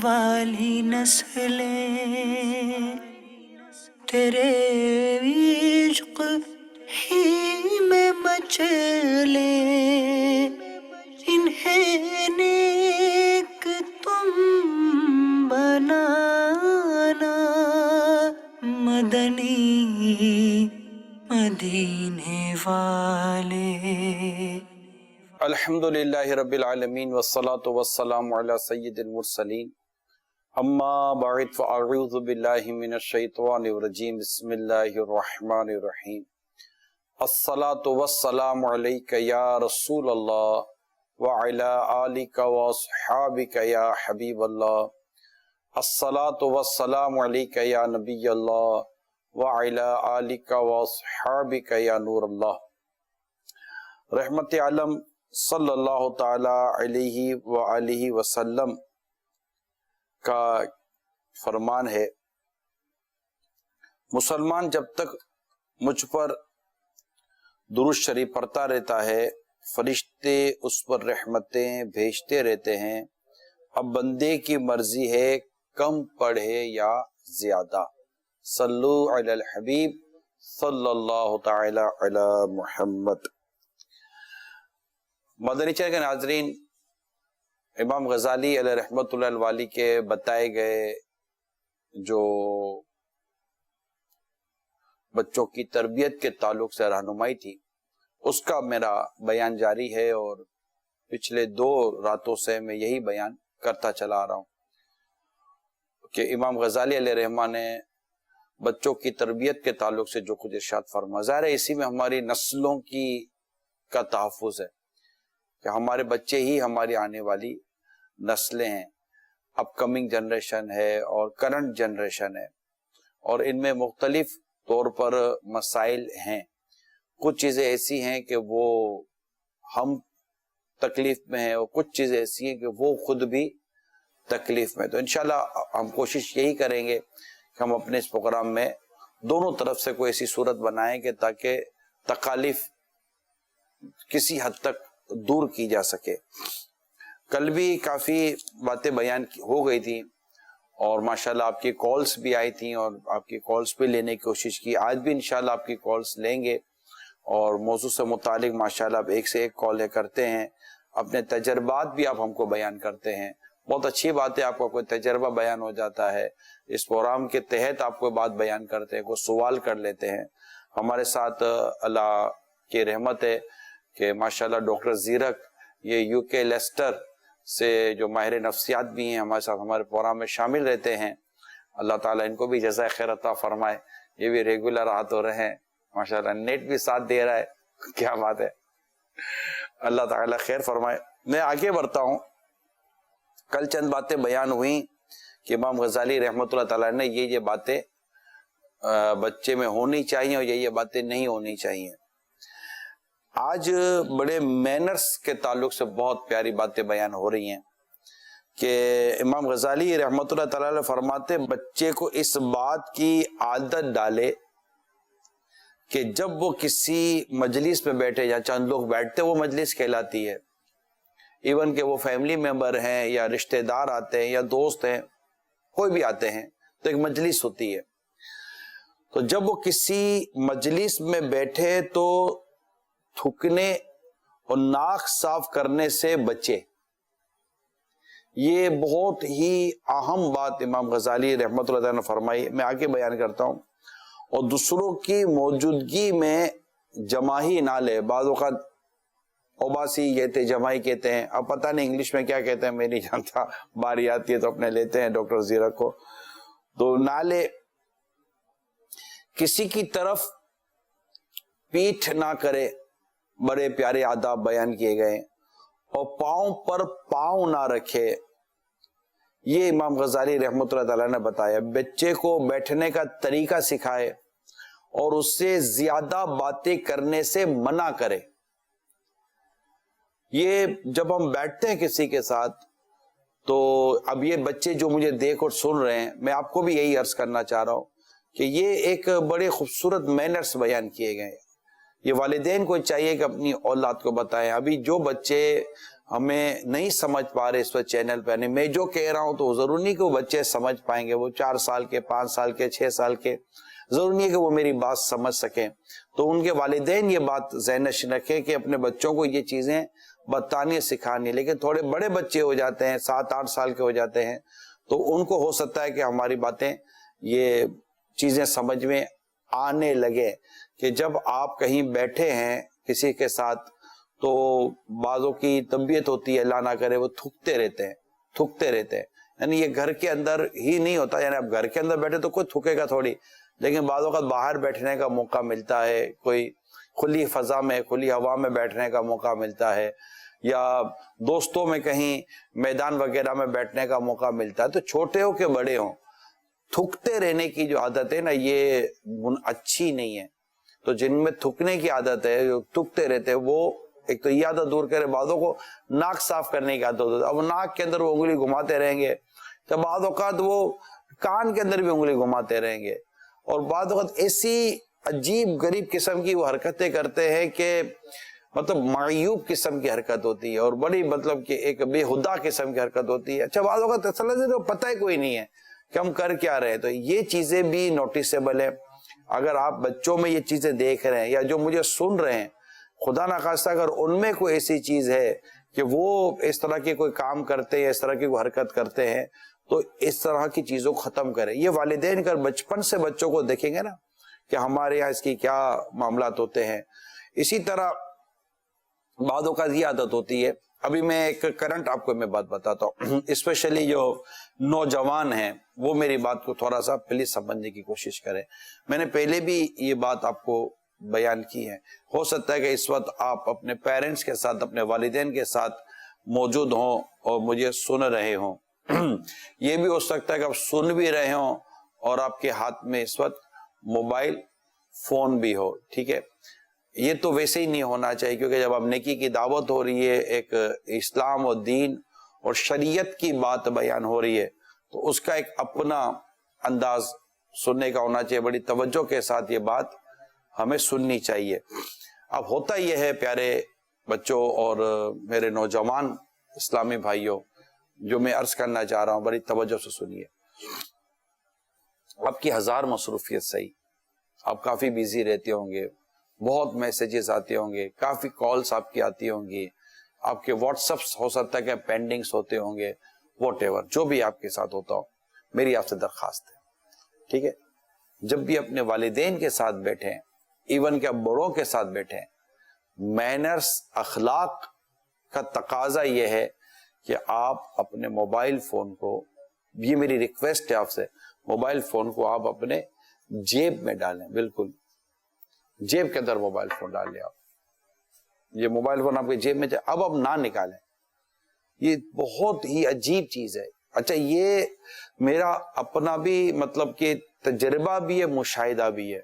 والی نسلیں تیرے عشق ہی میں مچلے، انہیں نیک تم بنانا، مدنی مدینے والے۔ الحمدللہ رب العالمین والصلاة والسلام علی سید المرسلین، اما بعد فاعوذ باللہ من الشیطان الرجیم، بسم اللہ الرحمن الرحیم۔ الصلاة والسلام علیک یا رسول اللہ وعلی آلک واصحابک یا حبیب اللہ، الصلاة والسلام علیک یا نبی اللہ وعلی آلک واصحابک یا نور اللہ۔ رحمت عالم صلی اللہ تعالی علیہ وآلہ وسلم کا فرمان ہے، مسلمان جب تک مجھ پر درود شریف پڑھتا رہتا ہے فرشتے اس پر رحمتیں بھیجتے رہتے ہیں، اب بندے کی مرضی ہے کم پڑھے یا زیادہ۔ صلو علی الحبیب صلی اللہ تعالی علی محمد۔ مدنی چینل کے ناظرین، امام غزالی علیہ رحمۃ اللہ الوالی کے بتائے گئے جو بچوں کی تربیت کے تعلق سے رہنمائی تھی، اس کا میرا بیان جاری ہے، اور پچھلے 2 راتوں سے میں یہی بیان کرتا چلا آ رہا ہوں کہ امام غزالی علیہ رحمہ نے بچوں کی تربیت کے تعلق سے جو کچھ ارشاد فرمایا، ظاہر ہے اسی میں ہماری نسلوں کا تحفظ ہے کہ ہمارے بچے ہی ہماری آنے والی نسلیں ہیں، اپ کمنگ جنریشن ہے اور کرنٹ جنریشن ہے، اور ان میں مختلف طور پر مسائل ہیں۔ کچھ چیزیں ایسی ہیں کہ وہ ہم تکلیف میں ہیں، اور کچھ چیزیں ایسی ہیں کہ وہ خود بھی تکلیف میں۔ تو انشاءاللہ ہم کوشش یہی کریں گے کہ ہم اپنے اس پروگرام میں دونوں طرف سے کوئی ایسی صورت بنائیں کہ تاکہ تکالیف کسی حد تک دور کی جا سکے۔ کل بھی کافی باتیں بیان ہو گئی تھی، اور ماشاءاللہ آپ کی کالز بھی آئی تھیں، اور آپ کی کالز بھی لینے کی کوشش کی۔ آج بھی انشاءاللہ آپ کی کالز لیں گے، اور موضوع سے متعلق ماشاءاللہ آپ ایک سے ایک کال کرتے ہیں، اپنے تجربات بھی آپ ہم کو بیان کرتے ہیں۔ بہت اچھی بات ہے، آپ کا کوئی تجربہ بیان ہو جاتا ہے، اس پروگرام کے تحت آپ کوئی بات بیان کرتے ہیں، کوئی سوال کر لیتے ہیں۔ ہمارے ساتھ اللہ کی رحمت ہے کہ ماشاءاللہ ڈاکٹر زیرک، یہ یو کے لیسٹر سے جو ماہر نفسیات بھی ہیں، ہمارے ساتھ ہمارے پروگرام میں شامل رہتے ہیں۔ اللہ تعالیٰ ان کو بھی جزائے خیر عطا فرمائے، یہ بھی ریگولر آتے ہو رہے ہیں، ماشاءاللہ نیٹ بھی ساتھ دے رہا ہے، کیا بات ہے، اللہ تعالیٰ خیر فرمائے۔ میں آگے بڑھتا ہوں۔ کل چند باتیں بیان ہوئیں کہ امام غزالی رحمۃ اللہ تعالیٰ نے یہ باتیں بچے میں ہونی چاہیے، اور یہ باتیں نہیں ہونی چاہیے۔ آج بڑے مینرز کے تعلق سے بہت پیاری باتیں بیان ہو رہی ہیں کہ امام غزالی رحمۃ اللہ تعالیٰ فرماتے بچے کو اس بات کی عادت ڈالے کہ جب وہ کسی مجلس میں بیٹھے یا چند لوگ بیٹھتے، وہ مجلس کہلاتی ہے، ایون کہ وہ فیملی ممبر ہیں یا رشتہ دار آتے ہیں یا دوست ہیں، کوئی بھی آتے ہیں تو ایک مجلس ہوتی ہے، تو جب وہ کسی مجلس میں بیٹھے تو تھوکنے اور ناک صاف کرنے سے بچے۔ یہ بہت ہی اہم بات امام غزالی رحمۃ اللہ نے فرمائی، میں آگے بیان کرتا ہوں۔ اور دوسروں کی موجودگی میں جماہی نہ لے، بعض اوقات اوباسی کہتے، جمائی کہتے ہیں، اب پتہ نہیں انگلش میں کیا کہتے ہیں، میں نہیں جانتا، باری آتی ہے تو اپنے لیتے ہیں ڈاکٹر زیرک کو، تو نہ لے، کسی کی طرف پیٹھ نہ کرے، بڑے پیارے آداب بیان کیے گئے، اور پاؤں پر پاؤں نہ رکھے۔ یہ امام غزالی رحمۃ اللہ تعالیٰ نے بتایا، بچے کو بیٹھنے کا طریقہ سکھائے اور اس سے زیادہ باتیں کرنے سے منع کرے۔ یہ جب ہم بیٹھتے ہیں کسی کے ساتھ، تو اب یہ بچے جو مجھے دیکھ اور سن رہے ہیں، میں آپ کو بھی یہی عرض کرنا چاہ رہا ہوں کہ یہ ایک بڑے خوبصورت مینرز بیان کیے گئے ہیں۔ یہ والدین کو چاہیے کہ اپنی اولاد کو بتائیں۔ ابھی جو بچے ہمیں نہیں سمجھ پا رہے اس وقت چینل پہ. میں جو کہہ رہا ہوں تو ضروری نہیں کہ وہ بچے سمجھ پائیں گے, وہ 4 سال کے, 5 سال کے, 6 سال کے, ضروری نہیں ہے کہ وہ میری بات سمجھ سکیں. تو ان کے والدین یہ بات ذہن نشین رکھیں کہ اپنے بچوں کو یہ چیزیں بتانی سکھانی. لیکن تھوڑے بڑے بچے ہو جاتے ہیں, 7-8 سال کے ہو جاتے ہیں, تو ان کو ہو سکتا ہے کہ ہماری باتیں یہ چیزیں سمجھ میں آنے لگے کہ جب آپ کہیں بیٹھے ہیں کسی کے ساتھ تو بعضوں کی طبیعت ہوتی ہے, اللہ نہ کرے وہ تھوکتے رہتے ہیں. یعنی یہ گھر کے اندر ہی نہیں ہوتا, یعنی آپ گھر کے اندر بیٹھے تو کوئی تھوکے گا تھوڑی, لیکن بعض اوقات باہر بیٹھنے کا موقع ملتا ہے, کوئی کھلی فضا میں, کھلی ہوا میں بیٹھنے کا موقع ملتا ہے, یا دوستوں میں کہیں میدان وغیرہ میں بیٹھنے کا موقع ملتا ہے, تو چھوٹے ہو کہ بڑے ہوں تھوکتے رہنے کی جو عادت ہے نا, یہ اچھی نہیں ہے. تو جن میں تھوکنے کی عادت ہے, جو تھوکتے رہتے ہیں, وہ ایک تو یہ عادت دور کرے. بعضوں کو ناک صاف کرنے کی عادت ہوتی ہے, اب ناک کے اندر وہ انگلی گھماتے رہیں گے, تو بعض اوقات وہ کان کے اندر بھی انگلی گھماتے رہیں گے, اور بعض اوقات ایسی عجیب غریب قسم کی وہ حرکتیں کرتے ہیں کہ مطلب معیوب قسم کی حرکت ہوتی ہے, اور بڑی مطلب کہ ایک بے ہدا قسم کی حرکت ہوتی ہے. اچھا بعض اوقات ایسا لگتا ہے پتہ ہی کوئی نہیں ہے کہ ہم کر کیا رہے ہیں. تو یہ چیزیں بھی نوٹیسیبل ہے. اگر آپ بچوں میں یہ چیزیں دیکھ رہے ہیں, یا جو مجھے سن رہے ہیں, خدا نخواستہ اگر ان میں کوئی ایسی چیز ہے کہ وہ اس طرح کے کوئی کام کرتے ہیں, اس طرح کی کوئی حرکت کرتے ہیں, تو اس طرح کی چیزوں کو ختم کریں. یہ والدین اگر بچپن سے بچوں کو دیکھیں گے نا کہ ہمارے یہاں اس کی کیا معاملات ہوتے ہیں. اسی طرح بعض اوقات یہ عادت ہوتی ہے, ابھی میں ایک کرنٹ آپ کو میں بات بتاتا ہوں, اسپیشلی جو نوجوان ہیں وہ میری بات کو تھوڑا سا پلیز سمجھنے کی کوشش کریں. میں نے پہلے بھی یہ بات آپ کو بیان کی ہے. ہو سکتا ہے کہ اس وقت آپ اپنے پیرنٹس کے ساتھ, اپنے والدین کے ساتھ موجود ہوں اور مجھے سن رہے ہوں. یہ بھی ہو سکتا ہے کہ آپ سن بھی رہے ہوں اور آپ کے ہاتھ میں اس وقت موبائل فون بھی ہو. ٹھیک ہے, یہ تو ویسے ہی نہیں ہونا چاہیے, کیونکہ جب اب نیکی کی دعوت ہو رہی ہے, ایک اسلام اور دین اور شریعت کی بات بیان ہو رہی ہے, تو اس کا ایک اپنا انداز سننے کا ہونا چاہیے. بڑی توجہ کے ساتھ یہ بات ہمیں سننی چاہیے. اب ہوتا یہ ہے پیارے بچوں اور میرے نوجوان اسلامی بھائیوں, جو میں عرض کرنا چاہ رہا ہوں, بڑی توجہ سے سنیے. آپ کی ہزار مصروفیت صحیح, آپ کافی بیزی رہتے ہوں گے, بہت میسیجز آتے ہوں گے, کافی کالز آپ کی آتی ہوں گی, آپ کے واٹس اپس ہو سکتا ہے کہ پینڈنگز ہوتے ہوں گے, واٹ ایور جو بھی آپ کے ساتھ ہوتا ہو, میری آپ سے درخواست ہے, ٹھیک ہے, جب بھی اپنے والدین کے ساتھ بیٹھیں, ایون کہ بڑوں کے ساتھ بیٹھیں, مینرز اخلاق کا تقاضا یہ ہے کہ آپ اپنے موبائل فون کو, یہ میری ریکویسٹ ہے آپ سے, موبائل فون کو آپ اپنے جیب میں ڈالیں. بالکل جیب کے اندر موبائل فون ڈال لیں آپ. یہ موبائل فون آپ کے جیب میں اب نہ نکالیں. یہ بہت ہی عجیب چیز ہے. اچھا, یہ میرا اپنا بھی مطلب کہ تجربہ بھی ہے, مشاہدہ بھی ہے.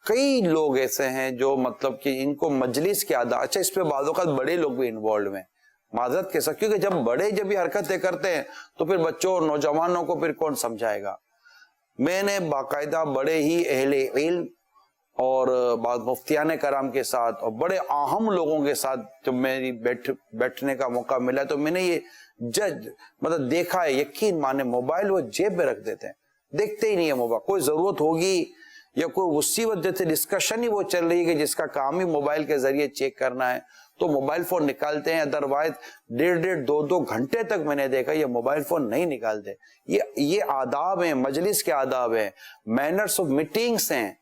کئی لوگ ایسے ہیں جو مطلب کہ ان کو مجلس کی عادت, اچھا اس پہ بعض اوقات بڑے لوگ بھی انوالو ہیں, معذرت کے ساتھ, کیونکہ جب بڑے جب یہ حرکتیں کرتے ہیں تو پھر بچوں اور نوجوانوں کو پھر کون سمجھائے گا. میں نے باقاعدہ بڑے ہی اہل علم اور بعض مفتیان کرام کے ساتھ اور بڑے اہم لوگوں کے ساتھ جب میری بیٹھنے کا موقع ملا, تو میں نے یہ مطلب دیکھا ہے, یقین مانے موبائل وہ جیب میں رکھ دیتے ہیں, دیکھتے ہی نہیں ہے موبائل. کوئی ضرورت ہوگی یا کوئی اسی وجہ سے ڈسکشن ہی وہ چل رہی ہے کہ جس کا کام ہی موبائل کے ذریعے چیک کرنا ہے, تو موبائل فون نکالتے ہیں. ادروائز 1.5 2 گھنٹے تک میں نے دیکھا یہ موبائل فون نہیں نکالتے. یہ آداب ہیں, مجلس کے آداب ہیں, مینرز آف میٹنگز ہیں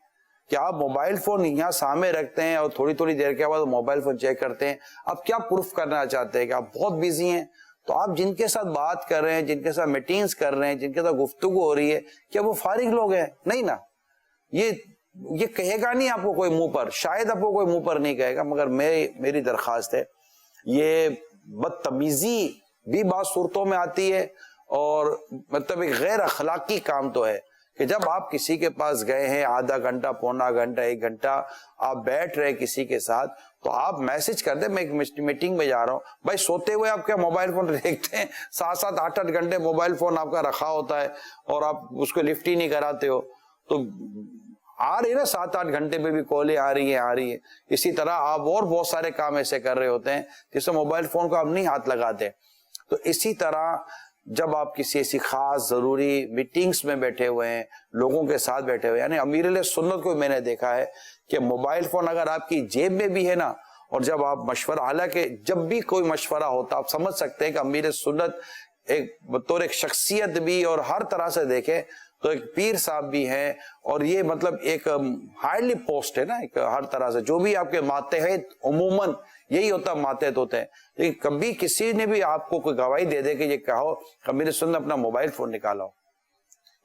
کہ آپ موبائل فون یہاں سامنے رکھتے ہیں اور تھوڑی تھوڑی دیر کے بعد موبائل فون چیک کرتے ہیں. آپ کیا پروف کرنا چاہتے ہیں کہ آپ بہت بیزی ہیں؟ تو آپ جن کے ساتھ بات کر رہے ہیں, جن کے ساتھ میٹنگز کر رہے ہیں, جن کے ساتھ گفتگو ہو رہی ہے, کیا وہ فارغ لوگ ہیں؟ نہیں نا. یہ کہے گا نہیں آپ کو کوئی منہ پر, شاید آپ کو کوئی منہ پر نہیں کہے گا, مگر میری درخواست ہے, یہ بدتمیزی بھی بعض صورتوں میں آتی ہے, اور مطلب ایک غیر اخلاقی کام تو ہے کہ جب آپ کسی کے پاس گئے ہیں, آدھا گھنٹہ, پونا گھنٹہ, 1 گھنٹہ آپ بیٹھ رہے کسی کے ساتھ, تو آپ میسج کر دیں میں ایک میٹنگ میں جا رہا ہوں. بھائی سوتے ہوئے آپ کیا موبائل فون دیکھتے ہیں؟ 7 8 گھنٹے موبائل فون آپ کا رکھا ہوتا ہے اور آپ اس کو لفٹ ہی نہیں کراتے ہو. تو آ رہی ہے نا 7-8 گھنٹے پہ بھی کالیں آ رہی ہیں. اسی طرح آپ اور بہت سارے کام ایسے کر رہے ہوتے ہیں جس سے موبائل فون کو آپ نہیں ہاتھ لگاتے. تو اسی طرح جب آپ کسی ایسی خاص ضروری میٹنگز میں بیٹھے ہوئے ہیں, لوگوں کے ساتھ بیٹھے ہوئے, یعنی امیر علیہ سنت کو میں نے دیکھا ہے کہ موبائل فون اگر آپ کی جیب میں بھی ہے نا, اور جب آپ مشورہ, حالانکہ جب بھی کوئی مشورہ ہوتا آپ سمجھ سکتے ہیں کہ امیر سنت ایک بطور ایک شخصیت بھی اور ہر طرح سے دیکھیں تو ایک پیر صاحب بھی ہیں, اور یہ مطلب ایک ہائیلی پوسٹ ہے نا, ایک ہر طرح سے. جو بھی آپ کے ماتحت عموماً یہی ہوتا ہے, ماتحت ہوتے ہیں. لیکن کبھی کسی نے بھی آپ کو کوئی گواہی دے دے کہ یہ کہو امیر سنت اپنا موبائل فون نکالا ہو,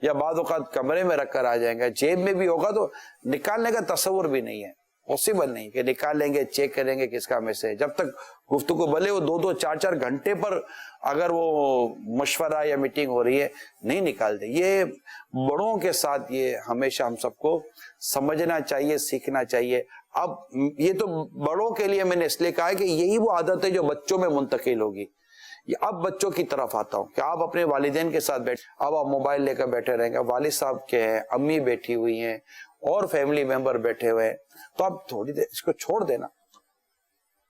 یا بعض اوقات کمرے میں رکھ کر آ جائیں گے, جیب میں بھی ہوگا تو نکالنے کا تصور بھی نہیں ہے, پاسبل نہیں کہ نکال لیں گے, چیک کریں گے کس کا میسج. جب تک گفتگو بھلے وہ 2-2 4-4 گھنٹے پر اگر وہ مشورہ یا میٹنگ ہو رہی ہے نہیں نکالتے. یہ بڑوں کے ساتھ یہ ہمیشہ ہم سب کو سمجھنا چاہیے, سیکھنا چاہیے. اب یہ تو بڑوں کے لیے میں نے اس لیے کہا ہے کہ یہی وہ عادت ہے جو بچوں میں منتقل ہوگی. اب بچوں کی طرف آتا ہوں کہ آپ اپنے والدین کے ساتھ بیٹھ, اب آپ موبائل لے کر بیٹھے رہیں گے, والد صاحب کے ہیں, امی بیٹھی ہوئی ہیں اور فیملی ممبر بیٹھے ہوئے ہیں, تو آپ تھوڑی دیر اس کو چھوڑ دینا,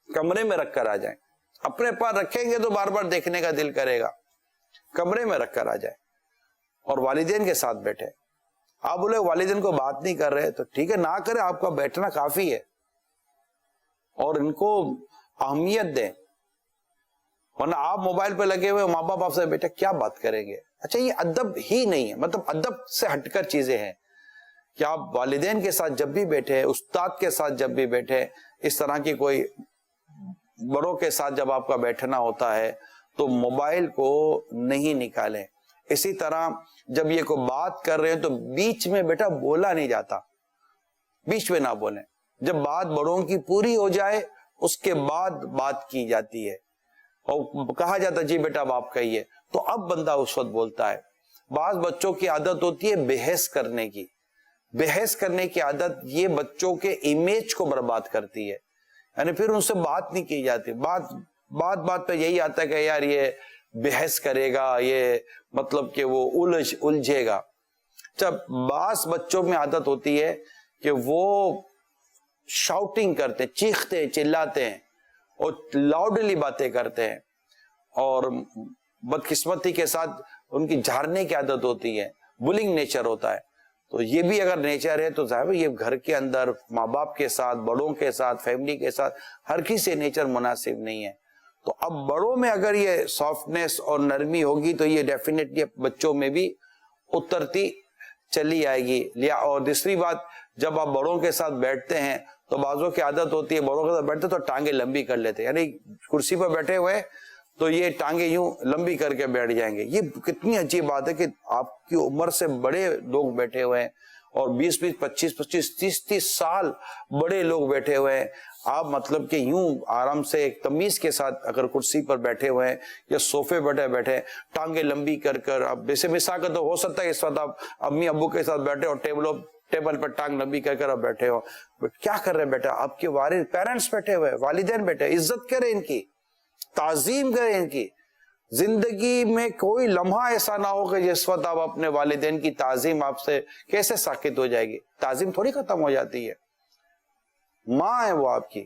کمرے میں رکھ کر آ جائیں. اپنے پاس رکھیں گے تو بار بار دیکھنے کا دل کرے گا, کمرے میں رکھ کر آ جائیں اور والدین کے ساتھ بیٹھے. آپ بولے والدین کو بات نہیں کر رہے تو ٹھیک ہے, نہ کرے, آپ کا بیٹھنا کافی ہے, اور ان کو اہمیت دیں. ورنہ آپ موبائل پہ لگے ہوئے, ماں باپ آپ سے بیٹا کیا بات کریں گے. اچھا, یہ ادب ہی نہیں ہے, مطلب ادب سے ہٹ کر چیزیں ہیں کہ آپ والدین کے ساتھ جب بھی بیٹھے, استاد کے ساتھ جب بھی بیٹھے, اس طرح کی کوئی بڑوں کے ساتھ جب آپ کا بیٹھنا ہوتا ہے تو موبائل کو نہیں نکالیں. اسی طرح جب یہ کوئی بات کر رہے ہیں تو بیچ میں بیٹا بولا نہیں جاتا, بیچ میں نہ بولیں. جب بات بڑوں کی پوری ہو جائے اس کے بعد بات کی جاتی ہے اور کہا جاتا جی بیٹا اب آپ کہیے, تو اب بندہ اس وقت بولتا ہے. بعض بچوں کی عادت ہوتی ہے بحث کرنے کی, بحث کرنے کی عادت یہ بچوں کے امیج کو برباد کرتی ہے, یعنی پھر ان سے بات نہیں کی جاتی. بات پہ یہی آتا ہے کہ یار یہ بحث کرے گا, یہ مطلب کہ وہ الجھے گا. جب بعض بچوں میں عادت ہوتی ہے کہ وہ شاؤٹنگ کرتے, چیختے ہیں, چلاتے ہیں اور لاؤڈلی باتیں کرتے ہیں, اور بدقسمتی کے ساتھ ان کی جھارنے کی عادت ہوتی ہے, بلنگ نیچر ہوتا ہے. تو یہ بھی اگر نیچر ہے تو ظاہر یہ گھر کے اندر ماں باپ کے ساتھ, بڑوں کے ساتھ, فیملی کے ساتھ ہر کسی سے نیچر مناسب نہیں ہے. تو اب بڑوں میں اگر یہ سافٹنس اور نرمی ہوگی تو یہ ڈیفینیٹلی بچوں میں بھی اترتی چلی آئے گی. اور دوسری بات, جب آپ بڑوں کے ساتھ بیٹھتے ہیں تو بعضوں کی عادت ہوتی ہے بڑوں کے ساتھ بیٹھتے تو ٹانگیں لمبی کر لیتے, یعنی کرسی پر بیٹھے ہوئے تو یہ ٹانگیں یوں لمبی کر کے بیٹھ جائیں گے. یہ کتنی عجیب بات ہے کہ آپ کی عمر سے بڑے لوگ بیٹھے ہوئے ہیں, اور 20-20, 25-25, 30-30 سال بڑے لوگ بیٹھے ہوئے ہیں, آپ مطلب کہ یوں آرام سے ایک تمیز کے ساتھ اگر کرسی پر بیٹھے ہوئے ہیں یا صوفے بیٹھے ٹانگیں لمبی کر کر, اب جیسے مثال کا تو ہو سکتا ہے اس وقت آپ امی ابو کے ساتھ بیٹھے اور ٹیبل پر ٹانگ لمبی کر کر آپ بیٹھے ہو. کیا کر رہے بیٹا, آپ کے والد پیرنٹس بیٹھے ہوئے, والدین بیٹھے, عزت کریں ان کی, تعظیم کریں ان کی. زندگی میں کوئی لمحہ ایسا نہ ہو کہ جس وقت آپ اپنے والدین کی تعظیم آپ سے کیسے ساکت ہو جائے گی. تعظیم تھوڑی ختم ہو جاتی ہے, ماں ہے وہ آپ کی.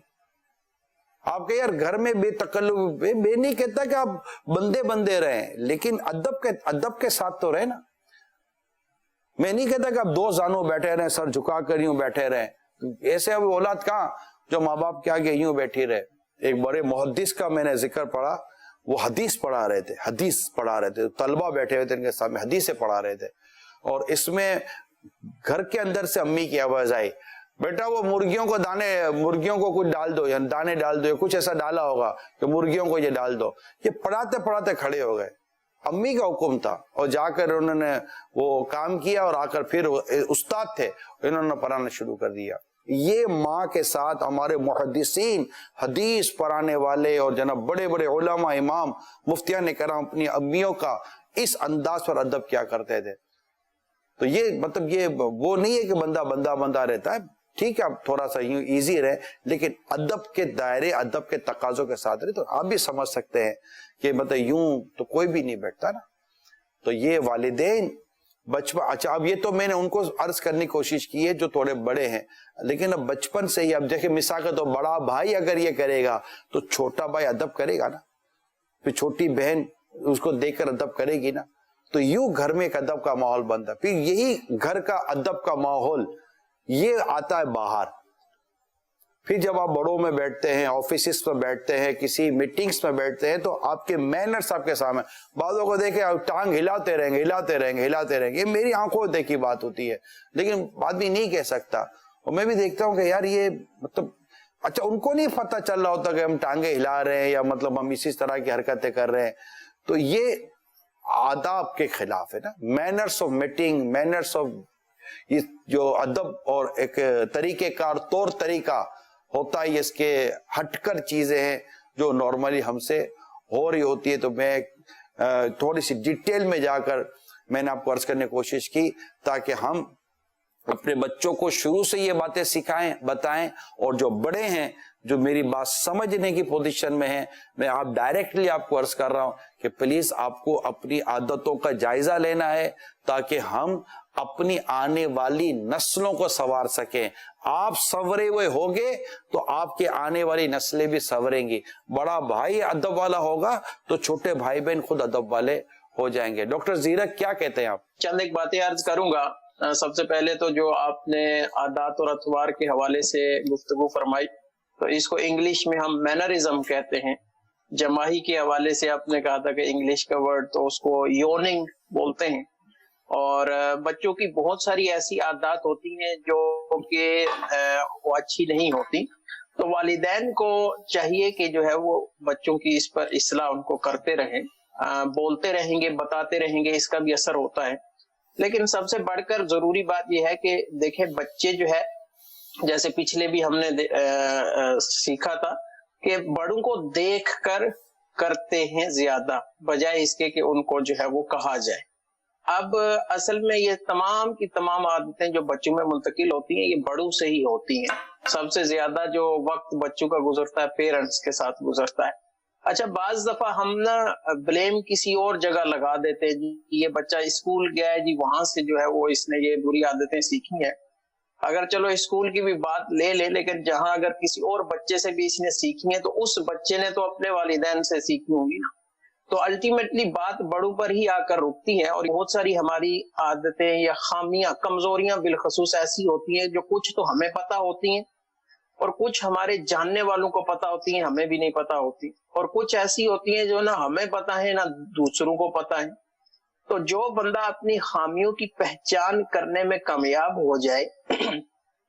آپ کے یار گھر میں بے تکلف, بے نہیں کہتا کہ آپ بندے رہیں, لیکن ادب کے ساتھ تو رہے نا. میں نہیں کہتا کہ آپ 2 زانوں بیٹھے رہیں, سر جھکا کر یوں بیٹھے رہیں. ایسے اب اولاد کہاں جو ماں باپ کے آگے یوں بیٹھی رہے. ایک بڑے محدث کا میں نے ذکر پڑھا, وہ حدیث پڑھا رہے تھے, طلبہ بیٹھے ہوئے تھے ان کے سامنے, حدیثیں پڑھا رہے تھے, اور اس میں گھر کے اندر سے امی کی آواز آئی, بیٹا وہ مرغیوں کو کچھ ڈال دو, یعنی دانے ڈال دو, کچھ ایسا ڈالا ہوگا کہ مرغیوں کو یہ ڈال دو. یہ پڑھاتے کھڑے ہو گئے, امی کا حکم تھا, اور جا کر انہوں نے وہ کام کیا, اور آ کر پھر استاد تھے, انہوں نے پڑھانا شروع کر دیا. یہ ماں کے ساتھ ہمارے محدثین, حدیث پڑھانے والے اور جناب بڑے علماء, امام, مفتیان کرام اپنی امیوں کا اس انداز پر ادب کیا کرتے تھے. تو یہ مطلب یہ وہ نہیں ہے کہ بندہ رہتا ہے, ٹھیک ہے آپ تھوڑا سا یوں ایزی رہے, لیکن ادب کے دائرے, ادب کے تقاضوں کے ساتھ رہے. تو آپ بھی سمجھ سکتے ہیں کہ مطلب یوں تو کوئی بھی نہیں بیٹھتا نا. تو یہ والدین بچپن, اچھا اب یہ تو میں نے ان کو عرض کرنے کی کوشش کی ہے جو تھوڑے بڑے ہیں, لیکن اب بچپن سے ہی, اب دیکھیں مثال کا تو بڑا بھائی اگر یہ کرے گا تو چھوٹا بھائی ادب کرے گا نا, پھر چھوٹی بہن اس کو دیکھ کر ادب کرے گی نا, تو یوں گھر میں ایک ادب کا ماحول بنتا ہے. پھر یہی گھر کا ادب کا ماحول یہ آتا ہے باہر. پھر جب آپ بڑوں میں بیٹھتے ہیں, آفیسز میں بیٹھتے ہیں, کسی میٹنگز میں بیٹھتے ہیں, تو آپ کے مینرز آپ کے سامنے, بعضوں کو دیکھیں ٹانگ ہلاتے رہیں گے ہلاتے رہیں گے ہلاتے رہیں گے, یہ میری آنکھوں دیکھی بات ہوتی ہے, لیکن آدمی نہیں کہہ سکتا. اور میں بھی دیکھتا ہوں کہ یار یہ مطلب, اچھا ان کو نہیں پتہ چل رہا ہوتا کہ ہم ٹانگیں ہلا رہے ہیں یا مطلب ہم اسی طرح کی حرکتیں کر رہے ہیں. تو یہ آداب کے خلاف ہے نا, manners of meeting, manners of, یہ جو ادب اور ایک طریقہ کار طور طریقہ ہوتا ہے, اس کے ہٹ کر چیزیں ہیں جو نارملی ہم سے ہو رہی ہوتی ہے. تو میں تھوڑی سی ڈیٹیل میں جا کر میں نے آپ کو عرض کرنے کی کوشش کی تاکہ ہم اپنے بچوں کو شروع سے یہ باتیں سکھائیں, بتائیں, اور جو بڑے ہیں جو میری بات سمجھنے کی پوزیشن میں ہیں, میں آپ ڈائریکٹلی آپ کو عرض کر رہا ہوں کہ پلیز آپ کو اپنی عادتوں کا جائزہ لینا ہے تاکہ ہم اپنی آنے والی نسلوں کو سنوار سکیں. آپ سنورے ہوئے ہوگے تو آپ کے آنے والی نسلیں بھی سنوریں گی. بڑا بھائی ادب والا ہوگا تو چھوٹے بھائی بہن خود ادب والے ہو جائیں گے. ڈاکٹر زیرک کیا کہتے ہیں آپ؟ چند ایک باتیں عرض کروں گا. سب سے پہلے تو جو آپ نے عادات اور اطوار کے حوالے سے گفتگو فرمائی, تو اس کو انگلش میں ہم مینرزم کہتے ہیں. جماہی کے حوالے سے آپ نے کہا تھا کہ انگلش کا ورڈ تو اس کو یوننگ بولتے ہیں. اور بچوں کی بہت ساری ایسی عادات ہوتی ہیں جو کہ وہ اچھی نہیں ہوتی, تو والدین کو چاہیے کہ جو ہے وہ بچوں کی اس پر اصلاح ان کو کرتے رہیں, بولتے رہیں گے, بتاتے رہیں گے, اس کا بھی اثر ہوتا ہے. لیکن سب سے بڑھ کر ضروری بات یہ ہے کہ دیکھیں بچے جو ہے, جیسے پچھلے بھی ہم نے سیکھا تھا کہ بڑوں کو دیکھ کر کرتے ہیں زیادہ بجائے اس کے کہ ان کو جو ہے وہ کہا جائے. اب اصل میں یہ تمام کی تمام عادتیں جو بچوں میں منتقل ہوتی ہیں یہ بڑوں سے ہی ہوتی ہیں. سب سے زیادہ جو وقت بچوں کا گزرتا ہے پیرنٹس کے ساتھ گزرتا ہے. اچھا بعض دفعہ ہم نا بلیم کسی اور جگہ لگا دیتے ہیں, جی یہ بچہ اسکول گیا ہے, جی وہاں سے جو ہے وہ اس نے یہ بری عادتیں سیکھی ہیں. اگر چلو اسکول کی بھی بات لے لے, لیکن جہاں اگر کسی اور بچے سے بھی اس نے سیکھی ہیں تو اس بچے نے تو اپنے والدین سے سیکھی ہوں گی نا. تو الٹیمیٹلی بات بڑوں پر ہی آ کر رکتی ہے. اور بہت ساری ہماری عادتیں یا خامیاں, کمزوریاں بالخصوص ایسی ہوتی ہیں جو کچھ تو ہمیں پتہ ہوتی ہیں اور کچھ ہمارے جاننے والوں کو پتہ ہوتی ہیں, ہمیں بھی نہیں پتہ ہوتی, اور کچھ ایسی ہوتی ہیں جو نہ ہمیں پتہ ہے نہ دوسروں کو پتہ ہے. تو جو بندہ اپنی خامیوں کی پہچان کرنے میں کامیاب ہو جائے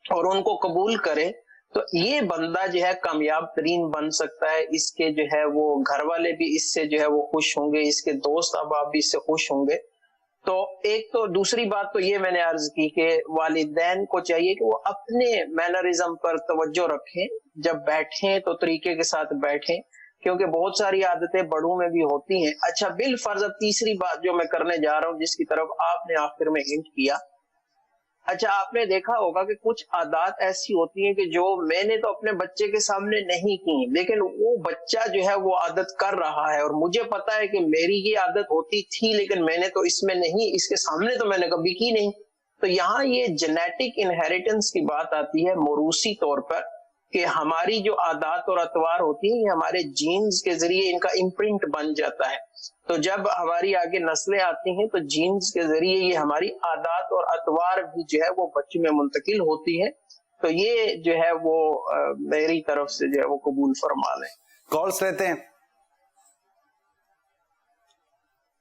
اور ان کو قبول کرے تو یہ بندہ جو ہے کامیاب ترین بن سکتا ہے. اس کے جو ہے وہ گھر والے بھی اس سے جو ہے وہ خوش ہوں گے, اس کے دوست احباب بھی اس سے خوش ہوں گے. تو ایک تو دوسری بات تو یہ میں نے عرض کی کہ والدین کو چاہیے کہ وہ اپنے مینرزم پر توجہ رکھیں, جب بیٹھیں تو طریقے کے ساتھ بیٹھیں, کیونکہ بہت ساری عادتیں بڑوں میں بھی ہوتی ہیں. اچھا بالفرض تیسری بات جو میں کرنے جا رہا ہوں جس کی طرف آپ نے آخر میں ہنٹ کیا, اچھا آپ نے دیکھا ہوگا کہ کچھ عادات ایسی ہوتی ہیں کہ جو میں نے تو اپنے بچے کے سامنے نہیں کی, لیکن وہ بچہ جو ہے وہ عادت کر رہا ہے اور مجھے پتا ہے کہ میری یہ عادت ہوتی تھی لیکن میں نے تو اس میں نہیں, اس کے سامنے تو میں نے کبھی کی نہیں. تو یہاں یہ جینیٹک انہیریٹنس کی بات آتی ہے موروثی طور پر, کہ ہماری جو عادات اور اطوار ہوتی ہیں یہ ہمارے جینز کے ذریعے ان کا امپرنٹ بن جاتا ہے. تو جب ہماری آگے نسلیں آتی ہیں تو جینز کے ذریعے یہ ہماری عادات اور اطوار بھی جو ہے وہ بچوں میں منتقل ہوتی ہیں. تو یہ جو ہے وہ میری طرف سے جو ہے وہ قبول فرما لیں. کالز لیتے ہیں.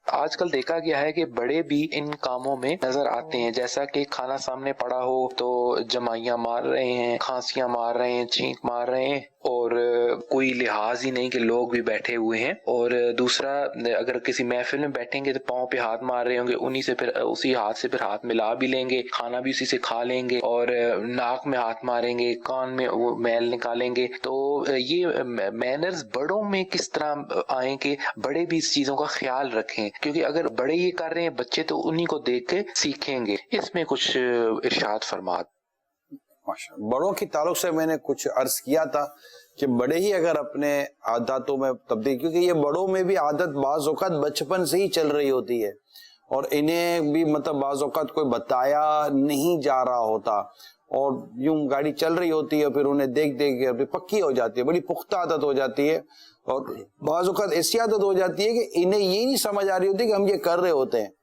آج کل دیکھا گیا ہے کہ بڑے بھی ان کاموں میں نظر آتے ہیں, جیسا کہ کھانا سامنے پڑا ہو تو جمائیاں مار رہے ہیں, کھانسیاں مار رہے ہیں, چینک مار رہے ہیں, اور کوئی لحاظ ہی نہیں کہ لوگ بھی بیٹھے ہوئے ہیں. اور دوسرا اگر کسی محفل میں بیٹھیں گے تو پاؤں پہ ہاتھ مار رہے ہوں گے, انہی سے پھر اسی ہاتھ سے پھر ہاتھ ملا بھی لیں گے, کھانا بھی اسی سے کھا لیں گے, اور ناک میں ہاتھ ماریں گے, کان میں وہ میل نکالیں گے. تو یہ مینرز بڑوں میں کس طرح آئیں کہ بڑے بھی اس چیزوں کا خیال رکھیں, کیونکہ اگر بڑے یہ کر رہے ہیں بچے تو انہی کو دیکھ کے سیکھیں گے. اس میں کچھ ارشاد فرماد. بڑوں کی تعلق سے میں نے کچھ عرض کیا تھا کہ بڑے ہی اگر اپنے عاداتوں میں تبدیل, کیونکہ یہ بڑوں میں بھی عادت بعض اوقات بچپن سے ہی چل رہی ہوتی ہے, اور انہیں بھی مطلب بعض اوقات کوئی بتایا نہیں جا رہا ہوتا اور یوں گاڑی چل رہی ہوتی ہے، پھر انہیں دیکھ دیکھ کے پکی ہو جاتی ہے، بڑی پختہ عادت ہو جاتی ہے، اور بعض اوقات ایسی عادت ہو جاتی ہے کہ انہیں یہ نہیں سمجھ آ رہی ہوتی کہ ہم یہ کر رہے ہوتے ہیں۔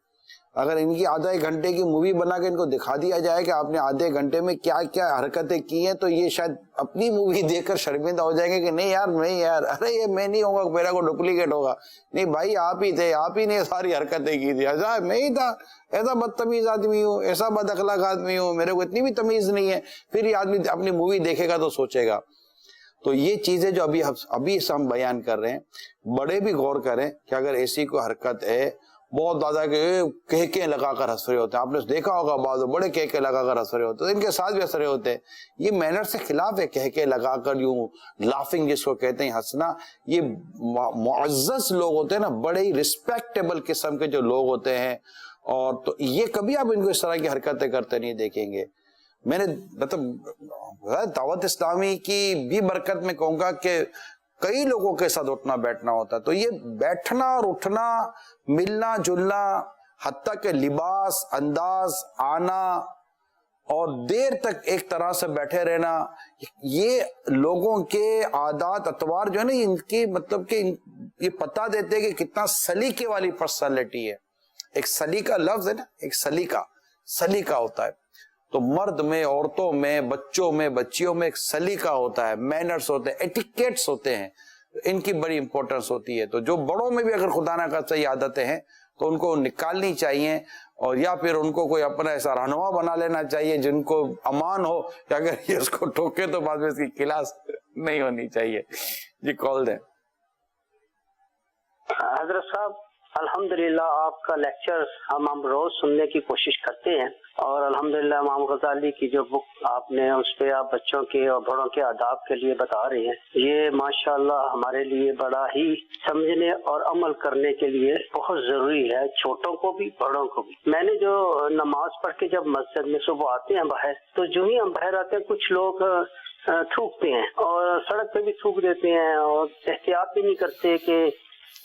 اگر ان کی آدھا ایک گھنٹے کی مووی بنا کے ان کو دکھا دیا جائے کہ آپ نے آدھے گھنٹے میں کیا کیا حرکتیں کی ہیں، تو یہ شاید اپنی مووی دیکھ کر شرمندہ ہو جائیں گے کہ نہیں یار ارے یہ میں نہیں ہوگا، میرا کو ڈپلیکیٹ ہوگا۔ نہیں بھائی، آپ ہی تھے، آپ ہی نے ساری حرکتیں کی تھی۔ اچھا میں ہی تھا، ایسا بدتمیز آدمی ہوں، ایسا بد اخلاق آدمی ہوں، میرے کو اتنی بھی تمیز نہیں ہے۔ پھر یہ آدمی اپنی مووی دیکھے گا تو سوچے گا۔ تو یہ چیزیں جو ابھی ہم بیان کر رہے ہیں، بڑے بھی غور کریں کہ اگر ایسی کوئی حرکت ہے، بہت زیادہ کہکے لگا کر ہنس رہے ہوتے ہیں، آپ نے دیکھا ہوگا بعض بڑے کہکے لگا کر ہنس رہے ہوتے ہیں، ان کے ساتھ بھی ہنس رہے ہوتے ہیں، یہ مینر سے خلاف ہے۔ کہکے لگا کر یوں لافنگ جس کو کہتے ہیں، ہنسنا، یہ معزز لوگ ہوتے ہیں نا، بڑے ہی رسپیکٹیبل قسم کے جو لوگ ہوتے ہیں، اور تو یہ کبھی آپ ان کو اس طرح کی حرکتیں کرتے نہیں دیکھیں گے۔ میں نے مطلب دعوت اسلامی کی بھی برکت میں کہوں گا کہ کئی لوگوں کے ساتھ اٹھنا بیٹھنا ہوتا ہے، تو یہ بیٹھنا اور اٹھنا، ملنا جلنا، حتیٰ کہ لباس، انداز، آنا اور دیر تک ایک طرح سے بیٹھے رہنا، یہ لوگوں کے عادات اطوار جو ہے نا، ان کی مطلب کہ یہ پتہ دیتے کہ کتنا سلیقے والی پرسنالٹی ہے۔ ایک سلیقہ لفظ ہے نا، ایک سلیقہ ہوتا ہے۔ تو مرد میں، عورتوں میں، بچوں میں، بچیوں میں ایک سلیقہ ہوتا ہے، مینرز ہوتے ہیں، ایٹیکیٹس ہوتے ہیں، ان کی بڑی امپورٹنس ہوتی ہے۔ تو جو بڑوں میں بھی اگر خدا نہ خاصہ یہ عادتیں ہیں تو ان کو نکالنی چاہیے، اور یا پھر ان کو کوئی اپنا ایسا رہنما بنا لینا چاہیے جن کو امان ہو کہ اگر یہ اس کو ٹوکے تو بعد میں اس کی کلاس نہیں ہونی چاہیے۔ جی کال دیں۔ حضرت صاحب الحمدللہ آپ کا لیکچر ہم روز سننے کی کوشش کرتے ہیں، اور الحمدللہ امام غزالی کی جو بک آپ نے اس پہ آپ بچوں کے اور بڑوں کے آداب کے لیے بتا رہے ہیں، یہ ماشاءاللہ ہمارے لیے بڑا ہی سمجھنے اور عمل کرنے کے لیے بہت ضروری ہے، چھوٹوں کو بھی بڑوں کو بھی۔ میں نے جو نماز پڑھ کے جب مسجد میں صبح آتے ہیں باہر، تو جو ہی ہم باہر آتے ہیں کچھ لوگ تھوکتے ہیں اور سڑک پہ بھی تھوک دیتے ہیں، اور احتیاط بھی نہیں کرتے کہ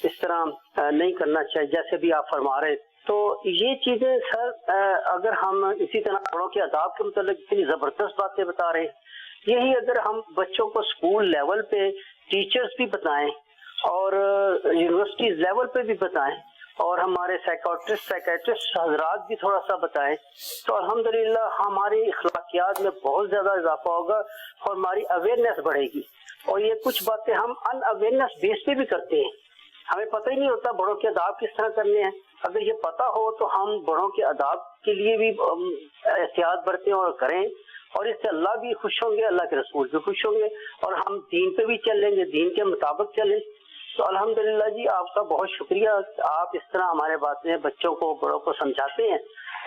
اس طرح نہیں کرنا چاہیے جیسے بھی آپ فرما رہے۔ تو یہ چیزیں سر اگر ہم اسی طرح بڑوں کے آداب کے متعلق اتنی زبردست باتیں بتا رہے ہیں، یہی اگر ہم بچوں کو اسکول لیول پہ ٹیچرز بھی بتائیں اور یونیورسٹیز لیول پہ بھی بتائیں، اور ہمارے سائیکیٹرسٹ حضرات بھی تھوڑا سا بتائیں، تو الحمدللہ ہماری اخلاقیات میں بہت زیادہ اضافہ ہوگا اور ہماری اویئرنیس بڑھے گی۔ اور یہ کچھ باتیں ہم ان اویئرنیس بیس پہ بھی کرتے ہیں، ہمیں پتہ ہی نہیں ہوتا بڑوں کے آداب کس طرح کرنے ہیں۔ اگر یہ پتہ ہو تو ہم بڑوں کے آداب کے لیے بھی احتیاط برتیں اور کریں، اور اس سے اللہ بھی خوش ہوں گے، اللہ کے رسول بھی خوش ہوں گے، اور ہم دین پہ بھی چلیں گے، دین کے مطابق چلیں۔ تو الحمدللہ جی آپ کا بہت شکریہ، آپ اس طرح ہمارے باتیں بچوں کو بڑوں کو سمجھاتے ہیں،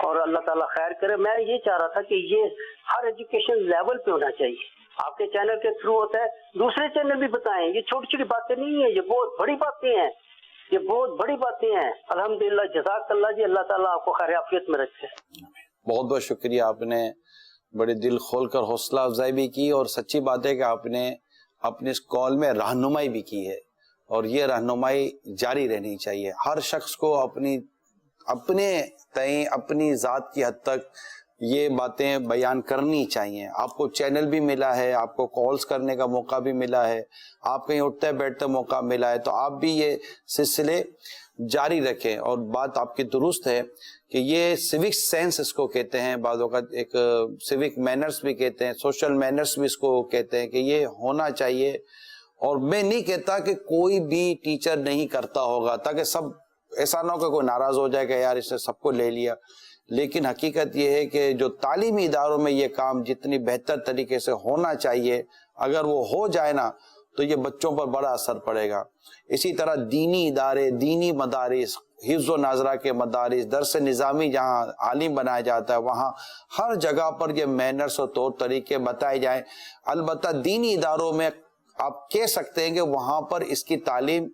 اور اللہ تعالیٰ خیر کرے۔ میں یہ چاہ رہا تھا کہ یہ ہر ایجوکیشن لیول پہ ہونا چاہیے، آپ کے چینل کے تھرو ہوتا ہے، دوسرے چینل بھی بتائیں، یہ چھوٹی چھوٹی باتیں نہیں ہیں، یہ بہت بڑی باتیں ہیں، یہ بہت بڑی باتیں ہیں۔ الحمدللہ، جزاک اللہ جی، اللہ تعالیٰ آپ کو خیر عافیت میں رکھے۔ بہت بہت شکریہ، آپ نے بڑے دل کھول کر حوصلہ افزائی بھی کی، اور سچی بات ہے کہ آپ نے اپنے اس کال میں رہنمائی بھی کی ہے، اور یہ رہنمائی جاری رہنی چاہیے۔ ہر شخص کو اپنے تئیں اپنی ذات کی حد تک یہ باتیں بیان کرنی چاہیے۔ آپ کو چینل بھی ملا ہے، آپ کو کالز کرنے کا موقع بھی ملا ہے، آپ کہیں اٹھتے بیٹھتے موقع ملا ہے، تو آپ بھی یہ سلسلے جاری رکھیں۔ اور بات آپ کی درست ہے کہ یہ سیوک سینس اس کو کہتے ہیں، بعض اوقات ایک سیوک مینرز بھی کہتے ہیں، سوشل مینرز بھی اس کو کہتے ہیں، کہ یہ ہونا چاہیے۔ اور میں نہیں کہتا کہ کوئی بھی ٹیچر نہیں کرتا ہوگا، تاکہ سب ایسا نہ ہو کہ کوئی ناراض ہو جائے کہ یار اس نے سب کو لے لیا، لیکن حقیقت یہ ہے کہ جو تعلیمی اداروں میں یہ کام جتنی بہتر طریقے سے ہونا چاہیے، اگر وہ ہو جائے نا تو یہ بچوں پر بڑا اثر پڑے گا۔ اسی طرح دینی ادارے، دینی مدارس، حفظ و ناظرہ کے مدارس، درس نظامی جہاں عالم بنایا جاتا ہے، وہاں ہر جگہ پر یہ مینرز اور طور طریقے بتائے جائیں۔ البتہ دینی اداروں میں آپ کہہ سکتے ہیں کہ وہاں پر اس کی تعلیم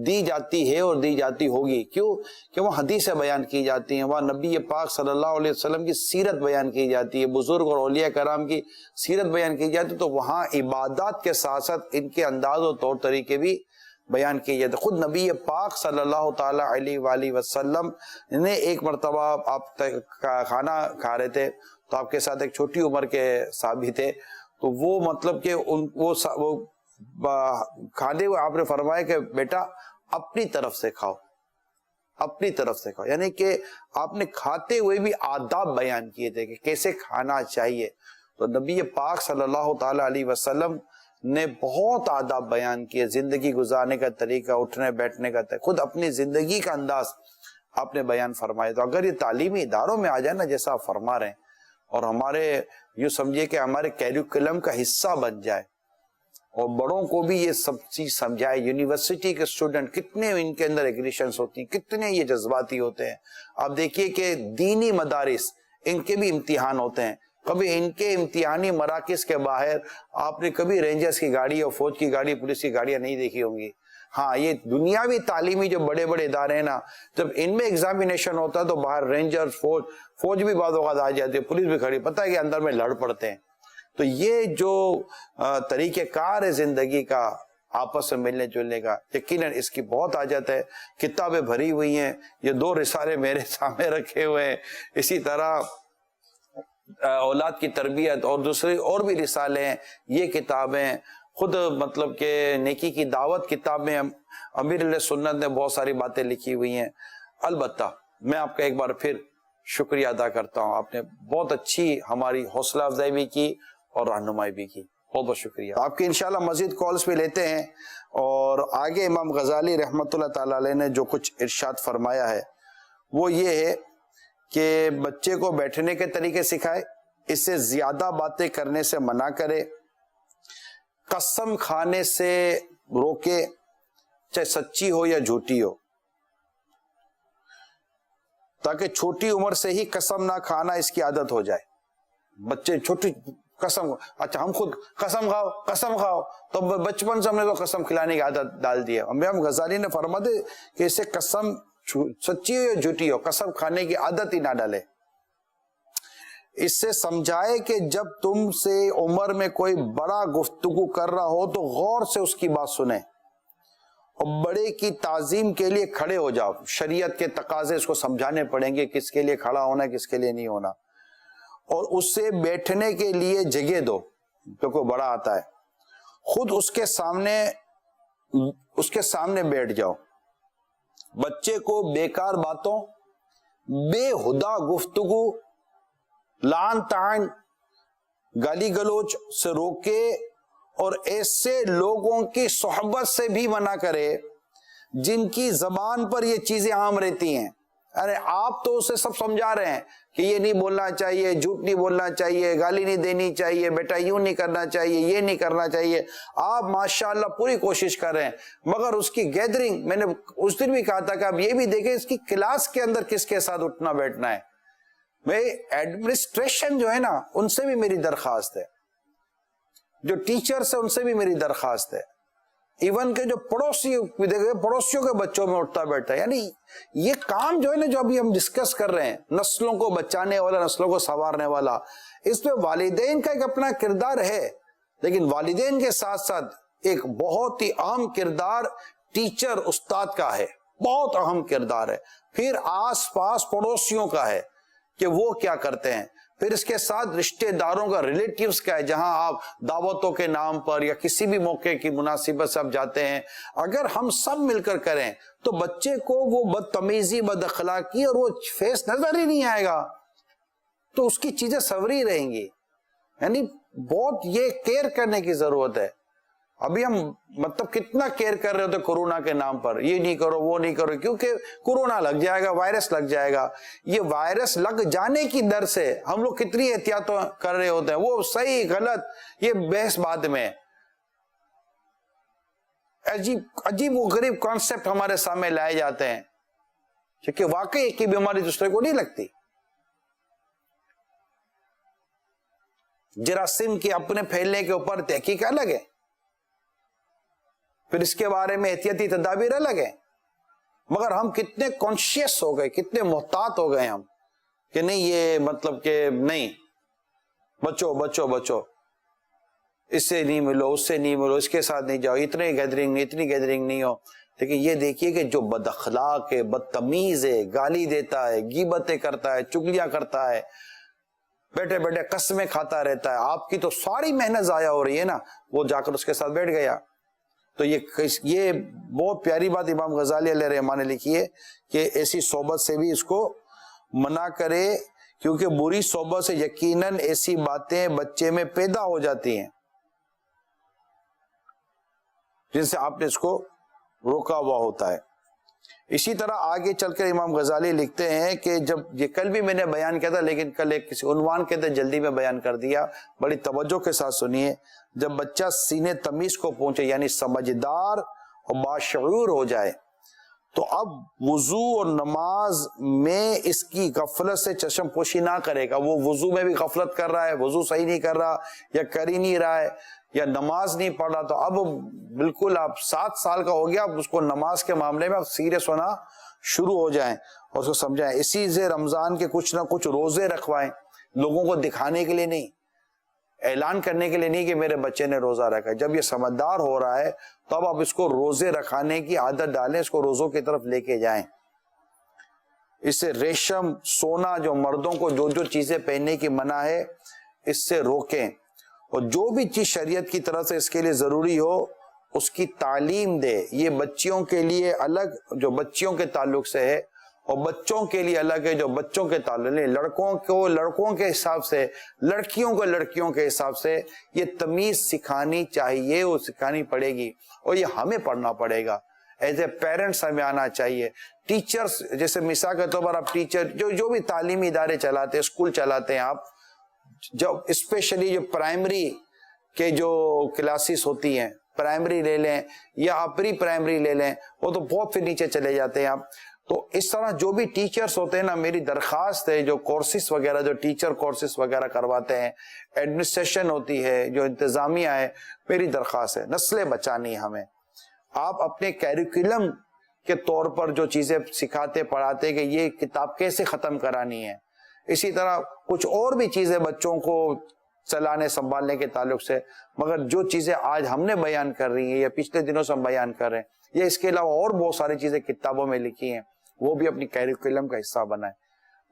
دی جاتی ہے اور دی جاتی ہوگی، کیوں کہ وہ حدیثیں بیان کی جاتی ہیں، وہاں نبی پاک صلی اللہ علیہ وسلم کی سیرت بیان کی جاتی ہے، بزرگ اور اولیاء کرام کی سیرت بیان کی جاتی ہے، تو وہاں عبادات کے ساتھ ساتھ ان کے انداز اور طور طریقے بھی بیان کی جاتی. خود نبی پاک صلی اللہ تعالی علیہ وآلہ وسلم نے ایک مرتبہ آپ کھانا کھا رہے تھے تو آپ کے ساتھ ایک چھوٹی عمر کے صحابی تھے, تو وہ مطلب کہ وہ کھانے ہوئے آپ نے فرمایا کہ بیٹا اپنی طرف سے کھاؤ, اپنی طرف سے کھاؤ, یعنی کہ آپ نے کھاتے ہوئے بھی آداب بیان کیے تھے کہ کیسے کھانا چاہیے. تو نبی پاک صلی اللہ تعالی علیہ وسلم نے بہت آداب بیان کیے, زندگی گزارنے کا طریقہ, اٹھنے بیٹھنے کا طریقہ, خود اپنی زندگی کا انداز آپ نے بیان فرمائے. تو اگر یہ تعلیمی اداروں میں آ جائے نا جیسا آپ فرما رہے ہیں, اور ہمارے یوں سمجھیے کہ ہمارے کیریکولم کا حصہ بن جائے, اور بڑوں کو بھی یہ سب چیز سمجھائے, یونیورسٹی کے اسٹوڈنٹ کتنے ان کے اندر ایگریشنز ہوتی ہیں, کتنے یہ جذباتی ہوتے ہیں. آپ دیکھیے کہ دینی مدارس ان کے بھی امتحان ہوتے ہیں, کبھی ان کے امتحانی مراکز کے باہر آپ نے کبھی رینجرز کی گاڑی اور فوج کی گاڑی, پولیس کی گاڑیاں نہیں دیکھی ہوں گی. ہاں یہ دنیاوی تعلیمی جو بڑے بڑے ادارے ہیں نا, جب ان میں ایگزامینیشن ہوتا ہے تو باہر رینجر, فوج بھی بعض اوقات آ جاتی ہے, پولیس بھی کھڑی, پتہ ہے کہ اندر میں لڑ پڑتے ہیں. تو یہ جو طریقہ کار ہے زندگی کا, آپس میں ملنے جلنے کا, یقیناً اس کی بہت حاجت ہے. کتابیں بھری ہوئی ہیں, یہ 2 رسالے میرے سامنے رکھے ہوئے ہیں, اسی طرح اولاد کی تربیت اور دوسری اور بھی رسالے ہیں. یہ کتابیں خود مطلب کہ نیکی کی دعوت کتاب میں امیر علیہ سنت نے بہت ساری باتیں لکھی ہوئی ہیں. البتہ میں آپ کا ایک بار پھر شکریہ ادا کرتا ہوں, آپ نے بہت اچھی ہماری حوصلہ افزائی بھی کی اور رہنمائی بھی کی, بہت بہت شکریہ. آپ کی انشاءاللہ مزید کالز پہ لیتے ہیں, اور آگے امام غزالی رحمۃ اللہ تعالی علیہ نے جو کچھ ارشاد فرمایا ہے وہ یہ ہے کہ بچے کو بیٹھنے کے طریقے سکھائے, اس سے زیادہ باتیں کرنے سے منع کرے, قسم کھانے سے روکے چاہے سچی ہو یا جھوٹی ہو, تاکہ چھوٹی عمر سے ہی قسم نہ کھانا اس کی عادت ہو جائے. بچے چھوٹی قسم, اچھا ہم خود قسم کھاؤ, تو بچپن سے ہم نے تو قسم کھلانے کی عادت ڈال دی ہے. امام غزالی نے فرمایا کہ اسے قسم سچی ہو یا جھوٹی ہو, قسم کھانے کی عادت ہی نہ ڈالے. اس سے سمجھائے کہ جب تم سے عمر میں کوئی بڑا گفتگو کر رہا ہو تو غور سے اس کی بات سنیں, اور بڑے کی تعظیم کے لیے کھڑے ہو جاؤ. شریعت کے تقاضے اس کو سمجھانے پڑیں گے, کس کے لیے کھڑا ہونا ہے, کس کے لیے نہیں ہونا. اور اس سے بیٹھنے کے لیے جگہ دو, تو کوئی بڑا آتا ہے خود اس کے سامنے بیٹھ جاؤ. بچے کو بیکار باتوں, بے ہدا گفتگو, لعن طعن, گالی گلوچ سے روکے, اور ایسے لوگوں کی صحبت سے بھی منع کرے جن کی زبان پر یہ چیزیں عام رہتی ہیں. ارے آپ تو اسے سب سمجھا رہے ہیں کہ یہ نہیں بولنا چاہیے, جھوٹ نہیں بولنا چاہیے, گالی نہیں دینی چاہیے, بیٹا یوں نہیں کرنا چاہیے, یہ نہیں کرنا چاہیے, آپ ماشاءاللہ پوری کوشش کر رہے ہیں, مگر اس کی گیدرنگ, میں نے اس دن بھی کہا تھا کہ آپ یہ بھی دیکھیں اس کی کلاس کے اندر کس کے ساتھ اٹھنا بیٹھنا ہے. بھائی ایڈمنسٹریشن جو ہے نا, ان سے بھی میری درخواست ہے, جو ٹیچرز ہیں ان سے بھی میری درخواست ہے, ایون کہ جو پڑوسیوں کے بچوں میں اٹھتا بیٹھتا ہے. یعنی یہ کام جو ہے نا, جو ابھی ہم ڈسکس کر رہے ہیں, نسلوں کو بچانے والا, نسلوں کو سنوارنے والا, اس میں والدین کا ایک اپنا کردار ہے, لیکن والدین کے ساتھ ساتھ ایک بہت ہی اہم کردار ٹیچر استاد کا ہے, بہت اہم کردار ہے. پھر آس پاس پڑوسیوں کا ہے کہ وہ کیا کرتے ہیں, پھر اس کے ساتھ رشتہ داروں کا, ریلیٹیوز کا ہے, جہاں آپ دعوتوں کے نام پر یا کسی بھی موقع کی مناسبت سے آپ جاتے ہیں. اگر ہم سب مل کر کریں تو بچے کو وہ بدتمیزی, بد اخلاقی اور وہ فیس نظر ہی نہیں آئے گا, تو اس کی چیزیں سنوری رہیں گی. یعنی بہت یہ کیئر کرنے کی ضرورت ہے. ابھی ہم مطلب کتنا کیئر کر رہے ہوتے کورونا کے نام پر, یہ نہیں کرو, وہ نہیں کرو, کیونکہ کورونا لگ جائے گا, وائرس لگ جائے گا. یہ وائرس لگ جانے کی ڈر سے ہم لوگ کتنی احتیاط کر رہے ہوتے ہیں. وہ صحیح غلط یہ بحث بعد میں, عجیب و غریب کانسیپٹ ہمارے سامنے لائے جاتے ہیں, کیونکہ واقعی ایک کی بیماری دوسرے کو نہیں لگتی. جراثیم کے اپنے پھیلنے کے اوپر تحقیق الگ ہے, پھر اس کے بارے میں احتیاطی تدابیر الگ ہیں, مگر ہم کتنے کانشیس ہو گئے, کتنے محتاط ہو گئے ہم کہ نہیں, یہ مطلب کہ نہیں, بچو. اس سے نہیں ملو، اس سے نہیں ملو، اس کے ساتھ نہیں جاؤ، اتنی گیدرنگ نہیں ہو. لیکن یہ دیکھیے کہ جو بد اخلاق ہے، بدتمیز ہے، گالی دیتا ہے، غیبتیں کرتا ہے، چگلیاں کرتا ہے، بیٹھے بیٹھے قسمیں کھاتا رہتا ہے، آپ کی تو ساری محنت ضائع ہو رہی ہے نا، وہ جا کر اس کے ساتھ بیٹھ گیا. تو یہ بہت پیاری بات امام غزالی علیہ رحمہ نے لکھی ہے کہ ایسی صحبت سے بھی اس کو منع کرے، کیونکہ بری صحبت سے یقیناً ایسی باتیں بچے میں پیدا ہو جاتی ہیں جن سے آپ نے اس کو روکا ہوا ہوتا ہے. اسی طرح آگے چل کر امام غزالی لکھتے ہیں کہ جب یہ کل بھی میں نے بیان کیا تھا لیکن کل ایک کسی عنوان کے تحت جلدی میں بیان کر دیا، بڑی توجہ کے ساتھ سنیے. جب بچہ سینے تمیز کو پہنچے یعنی سمجھدار اور باشعور ہو جائے تو اب وضو اور نماز میں اس کی غفلت سے چشم پوشی نہ کرے گا. وہ وضو میں بھی غفلت کر رہا ہے، وضو صحیح نہیں کر رہا یا کر ہی نہیں رہا ہے یا نماز نہیں پڑھ رہا، تو اب بالکل آپ 7 سال کا ہو گیا، اب اس کو نماز کے معاملے میں اب سیریس ہونا شروع ہو جائیں اور اس کو سمجھائیں. اسی سے رمضان کے کچھ نہ کچھ روزے رکھوائیں، لوگوں کو دکھانے کے لیے نہیں، اعلان کرنے کے لیے نہیں کہ میرے بچے نے روزہ رکھا ہے. جب یہ سمجھدار ہو رہا ہے تو اب آپ اس کو روزے رکھانے کی عادت ڈالیں، اس کو روزوں کی طرف لے کے جائیں. اس سے ریشم، سونا، جو مردوں کو جو چیزیں پہننے کی منع ہے اس سے روکیں، اور جو بھی چیز شریعت کی طرف سے اس کے لیے ضروری ہو اس کی تعلیم دے. یہ بچیوں کے لیے الگ جو بچیوں کے تعلق سے ہے اور بچوں کے لیے الگ ہے جو بچوں کے تعلق نہیں. لڑکوں کو لڑکوں کے حساب سے، لڑکیوں کو لڑکیوں کے حساب سے یہ تمیز سکھانی چاہیے، وہ سکھانی پڑے گی اور یہ ہمیں پڑھنا پڑے گا. ایز اے پیرنٹس ہمیں آنا چاہیے. ٹیچرز جیسے مثال کے طور پر آپ ٹیچر جو بھی تعلیمی ادارے چلاتے ہیں، اسکول چلاتے ہیں آپ، جب اسپیشلی جو پرائمری کے جو کلاسز ہوتی ہیں، پرائمری لے لیں یا اپری پرائمری لے لیں، وہ تو بہت پھر نیچے چلے جاتے ہیں آپ. تو اس طرح جو بھی ٹیچرز ہوتے ہیں نا، میری درخواست ہے جو کورسز وغیرہ، جو ٹیچر کورسز وغیرہ کرواتے ہیں، ایڈمنسٹریشن ہوتی ہے، جو انتظامیہ ہے، میری درخواست ہے نسلیں بچانی ہمیں. آپ اپنے کیریکولم کے طور پر جو چیزیں سکھاتے پڑھاتے کہ یہ کتاب کیسے ختم کرانی ہے، اسی طرح کچھ اور بھی چیزیں بچوں کو چلانے سنبھالنے کے تعلق سے، مگر جو چیزیں آج ہم نے بیان کر رہی ہیں یا پچھلے دنوں سے ہم بیان کر رہے ہیں، یہ اس کے علاوہ اور بہت ساری چیزیں کتابوں میں لکھی ہیں، وہ بھی اپنی کیریکولم کا حصہ بنائیں،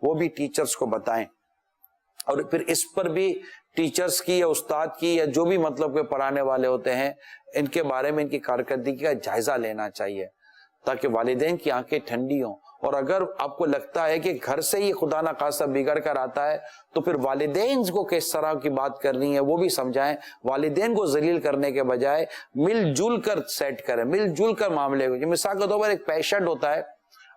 وہ بھی ٹیچرز کو بتائیں. اور پھر اس پر بھی ٹیچرز کی یا استاد کی یا جو بھی مطلب کے پڑھانے والے ہوتے ہیں، ان کے بارے میں ان کی کارکردگی کا جائزہ لینا چاہیے تاکہ والدین کی آنکھیں ٹھنڈی ہوں. اور اگر آپ کو لگتا ہے کہ گھر سے ہی خدا نخواستہ بگڑ کر آتا ہے تو پھر والدین کو کس طرح کی بات کرنی ہے وہ بھی سمجھائیں. والدین کو ذلیل کرنے کے بجائے مل جل کر سیٹ کریں، مل جل کر معاملے کو. مثال کے طور پر ایک پیشنٹ ہوتا ہے،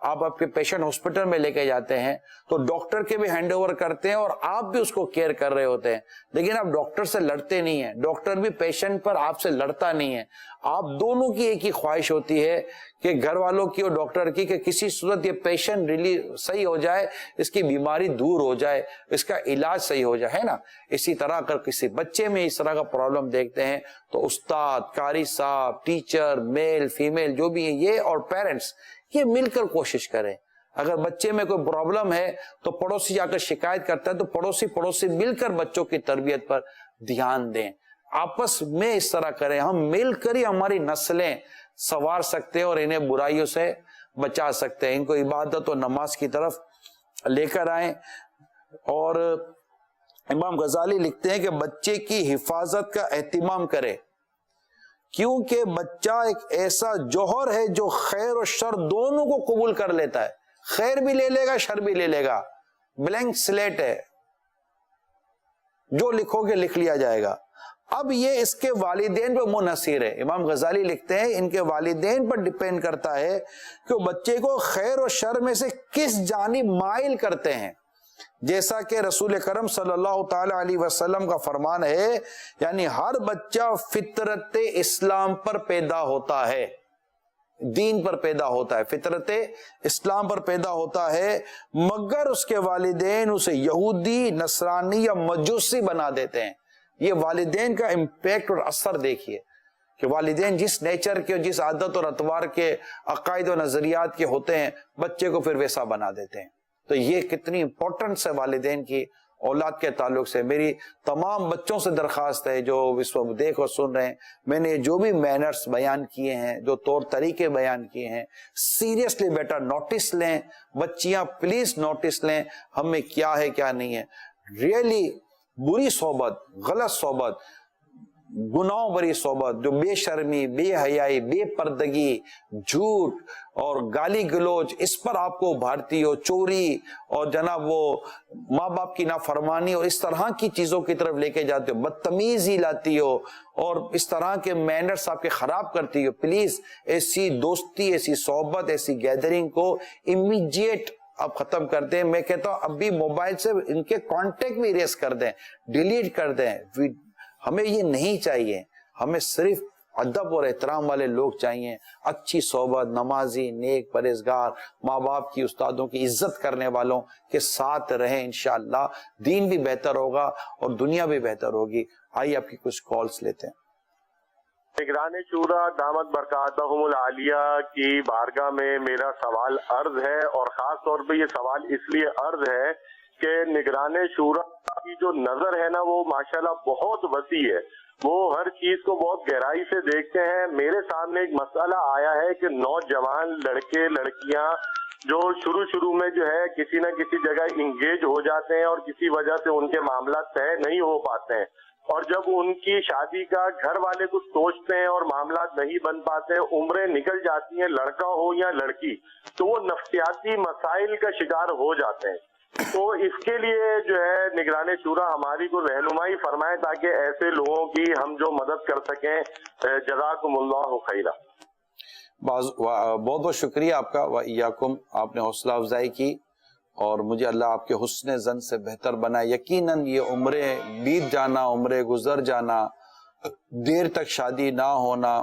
آپ کے پیشنٹ ہاسپٹل میں لے کے جاتے ہیں تو ڈاکٹر کے بھی ہینڈ اوور کرتے ہیں اور آپ بھی اس کو کیئر کر رہے ہوتے ہیں، لیکن آپ ڈاکٹر سے لڑتے نہیں ہیں، ڈاکٹر بھی پیشنٹ پر آپ سے لڑتا نہیں ہے. آپ دونوں کی ایک ہی خواہش ہوتی ہے کہ گھر والوں کی اور ڈاکٹر کی کہ کسی صورت یہ پیشنٹ ریلی صحیح ہو جائے، اس کی بیماری دور ہو جائے، اس کا علاج صحیح ہو جائے، ہے نا. اسی طرح اگر کسی بچے میں اس طرح کا پرابلم دیکھتے ہیں تو استاد، قاری صاحب، ٹیچر، میل فیمیل جو بھی ہیں، یہ اور پیرنٹس یہ مل کر کوشش کریں. اگر بچے میں کوئی پرابلم ہے تو پڑوسی جا کر شکایت کرتا ہے تو پڑوسی مل کر بچوں کی تربیت پر دھیان دیں، آپس میں اس طرح کریں. ہم مل کر ہی ہماری نسلیں سنوار سکتے ہیں اور انہیں برائیوں سے بچا سکتے ہیں. ان کو عبادت اور نماز کی طرف لے کر آئیں. اور امام غزالی لکھتے ہیں کہ بچے کی حفاظت کا اہتمام کرے، کیونکہ بچہ ایک ایسا جوہر ہے جو خیر اور شر دونوں کو قبول کر لیتا ہے. خیر بھی لے لے گا، شر بھی لے لے گا. بلینک سلیٹ ہے، جو لکھو گے لکھ لیا جائے گا. اب یہ اس کے والدین پہ منحصر ہے. امام غزالی لکھتے ہیں ان کے والدین پر ڈیپینڈ کرتا ہے کہ بچے کو خیر اور شر میں سے کس جانب مائل کرتے ہیں. جیسا کہ رسول کرم صلی اللہ تعالی علیہ وسلم کا فرمان ہے، یعنی ہر بچہ فطرت اسلام پر پیدا ہوتا ہے، دین پر پیدا ہوتا ہے، فطرت اسلام پر پیدا ہوتا ہے، مگر اس کے والدین اسے یہودی، نصرانی یا مجوسی بنا دیتے ہیں. یہ والدین کا امپیکٹ اور اثر دیکھیے کہ والدین جس نیچر کے، جس عادت اور اطوار کے، عقائد و نظریات کے ہوتے ہیں، بچے کو پھر ویسا بنا دیتے ہیں. تو یہ کتنی امپورٹنس ہے والدین کی اولاد کے تعلق سے میری تمام بچوں سے درخواست ہے جو اس وقت دیکھ اور سن رہے ہیں، میں نے جو بھی مینرز بیان کیے ہیں، جو طور طریقے بیان کیے ہیں، سیریسلی بیٹا نوٹس لیں، بچیاں پلیز نوٹس لیں ہمیں کیا ہے کیا نہیں ہے. ریئلی بری صحبت، غلط صحبت، گناہوں بری صحبت، جو بے شرمی، بے حیائی، بے پردگی، جھوٹ اور گالی گلوچ اس پر آپ کو ابھارتی ہو، چوری اور جناب وہ ماں باپ کی نافرمانی اور اس طرح کی چیزوں کی طرف لے کے جاتے ہو، بدتمیزی لاتی ہو اور اس طرح کے مینرز آپ کے خراب کرتی ہو، پلیز ایسی دوستی، ایسی صحبت، ایسی گیدرنگ کو امیڈیٹ آپ ختم کر دیں. میں کہتا ہوں ابھی موبائل سے ان کے کانٹیکٹ بھی ریز کر دیں، ڈیلیٹ کر دیں. ہمیں یہ نہیں چاہیے، ہمیں صرف ادب اور احترام والے لوگ چاہیے، اچھی صحبت، نمازی، نیک، پرہیزگار، ماں باپ کی، استادوں کی عزت کرنے والوں کے ساتھ رہیں. انشاءاللہ دین بھی بہتر ہوگا اور دنیا بھی بہتر ہوگی. آئیے آپ کی کچھ کالز لیتے ہیں. نگران شورا دامت برکاتہم العالیہ کی بارگاہ میں میرا سوال عرض ہے، اور خاص طور پہ یہ سوال اس لیے عرض ہے کہ نگران شورا کی جو نظر ہے نا وہ ماشاءاللہ بہت وسیع ہے، وہ ہر چیز کو بہت گہرائی سے دیکھتے ہیں. میرے سامنے ایک مسئلہ آیا ہے کہ نوجوان لڑکے لڑکیاں جو شروع میں جو ہے کسی نہ کسی جگہ انگیج ہو جاتے ہیں اور کسی وجہ سے ان کے معاملات طے نہیں ہو پاتے ہیں، اور جب ان کی شادی کا گھر والے کچھ سوچتے ہیں اور معاملات نہیں بن پاتے، عمریں نکل جاتی ہیں، لڑکا ہو یا لڑکی، تو وہ نفسیاتی مسائل کا شکار ہو جاتے ہیں. تو اس کے لیے جو ہے نگران شورا ہماری کو رہنمائی فرمائے تاکہ ایسے لوگوں کی ہم جو مدد کر سکیں. جزاکم اللہ خیرہ. بہت بہت شکریہ آپ کا. وإیاکم، آپ نے حوصلہ افزائی کی اور مجھے اللہ آپ کے حسن زن سے بہتر بنائے. یقیناً یہ عمریں بیت جانا، عمریں گزر جانا، دیر تک شادی نہ ہونا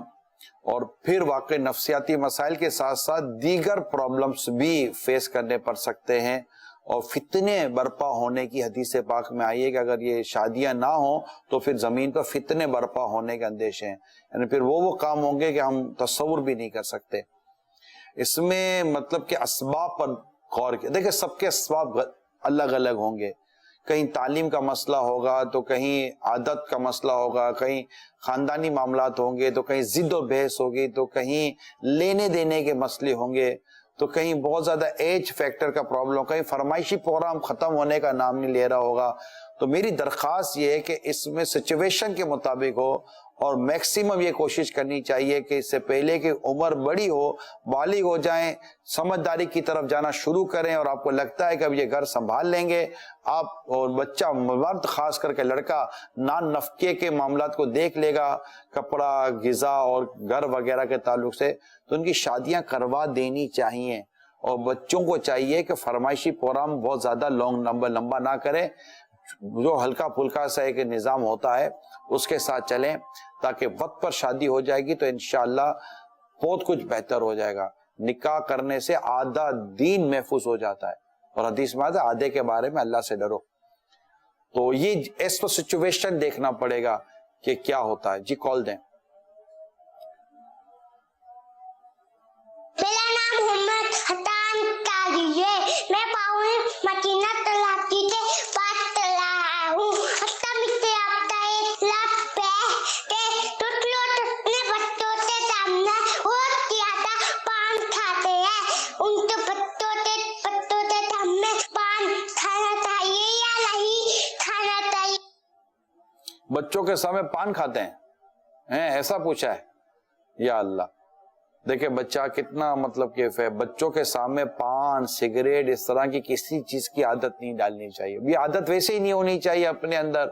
اور پھر واقع نفسیاتی مسائل کے ساتھ ساتھ دیگر پرابلمز بھی فیس کرنے پڑ سکتے ہیں، اور فتنے برپا ہونے کی حدیث پاک میں آئی ہے کہ اگر یہ شادیاں نہ ہوں تو پھر زمین پر فتنے برپا ہونے کے اندیشے ہیں، یعنی پھر وہ کام ہوں گے کہ ہم تصور بھی نہیں کر سکتے. اس میں مطلب کہ اسباب پر غور کیا. دیکھیں سب کے اسباب الگ الگ ہوں گے، کہیں تعلیم کا مسئلہ ہوگا تو کہیں عادت کا مسئلہ ہوگا، کہیں خاندانی معاملات ہوں گے تو کہیں ضد و بحث ہوگی، تو کہیں لینے دینے کے مسئلے ہوں گے، تو کہیں بہت زیادہ ایج فیکٹر کا پرابلم، کہیں فرمائشی پروگرام ختم ہونے کا نام نہیں لے رہا ہوگا. تو میری درخواست یہ ہے کہ اس میں سچویشن کے مطابق ہو اور میکسیمم یہ کوشش کرنی چاہیے کہ اس سے پہلے کہ عمر بڑی ہو، بالغ ہو جائیں، سمجھداری کی طرف جانا شروع کریں اور آپ کو لگتا ہے کہ اب یہ گھر سنبھال لیں گے آپ، اور بچہ مرد خاص کر کے لڑکا نان نفقے کے معاملات کو دیکھ لے گا، کپڑا، غذا اور گھر وغیرہ کے تعلق سے، تو ان کی شادیاں کروا دینی چاہیے. اور بچوں کو چاہیے کہ فرمائشی پروگرام بہت زیادہ لمبا نہ کریں، جو ہلکا پھلکا سا ایک نظام ہوتا ہے اس کے ساتھ چلیں، تاکہ وقت پر شادی ہو جائے گی تو انشاءاللہ بہت کچھ بہتر ہو جائے گا. نکاح کرنے سے آدھا دین محفوظ ہو جاتا ہے، اور حدیث میں آتا ہے آدھے کے بارے میں اللہ سے ڈرو. تو یہ اس پر سچویشن دیکھنا پڑے گا کہ کیا ہوتا ہے. جی کال دیں. میرا نام محمد حتان قاضی ہے، میں پاؤں مکینہ تلاقی کے پاس چلا ہوں. حتیٰ مجھ سے آپتا ایک لاکھ پہ ٹوٹلو ٹوٹنے بچوں سے سامنا اور کیا تھا پان کھاتے ہیں، ان کے بچوں سے سامنے پان کھانا چاہیے یا نہیں کھانا چاہیے؟ بچوں کے سامنے پان کھاتے ہیں ایسا پوچھا ہے؟ یا اللہ، دیکھیں بچہ کتنا مطلب کہ بچوں کے سامنے پان، سگریٹ، اس طرح کی کسی چیز کی عادت نہیں ڈالنی چاہیے. یہ عادت ویسے ہی نہیں ہونی چاہیے اپنے اندر،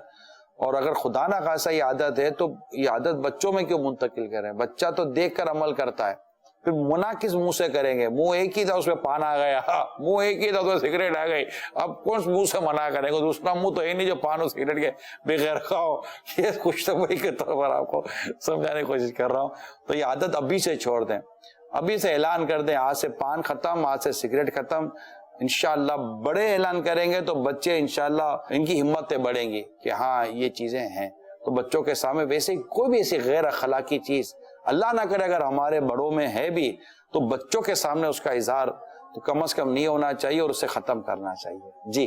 اور اگر خدا نہ خاصا یہ عادت ہے تو یہ عادت بچوں میں کیوں منتقل کریں؟ بچہ تو دیکھ کر عمل کرتا ہے، پھر منع کس منہ سے کریں گے؟ منہ ایک ہی تھا اس میں پان آ گیا، منہ ایک ہی تھا تو سگریٹ آ گئی، اب کون منہ سے منع کریں گے؟ دوسرا منہ تو ہے نہیں جو پان اور سگریٹ کے بغیر کھاؤ. یہ کچھ تو وہی کے طور پر آپ کو سمجھانے کی کوشش کر رہا ہوں. تو یہ عادت ابھی سے چھوڑ دیں، ابھی سے اعلان کر دیں آج سے پان ختم، آج سے سگریٹ ختم. انشاءاللہ بڑے اعلان کریں گے تو بچے انشاءاللہ ان کی ہمتیں بڑھیں گی کہ ہاں یہ چیزیں ہیں. تو بچوں کے سامنے ویسے کوئی بھی ایسی غیر اخلاقی چیز اللہ نہ کرے اگر ہمارے بڑوں میں ہے بھی تو بچوں کے سامنے اس کا اظہار تو کم از کم نہیں ہونا چاہیے اور اسے ختم کرنا چاہیے. جی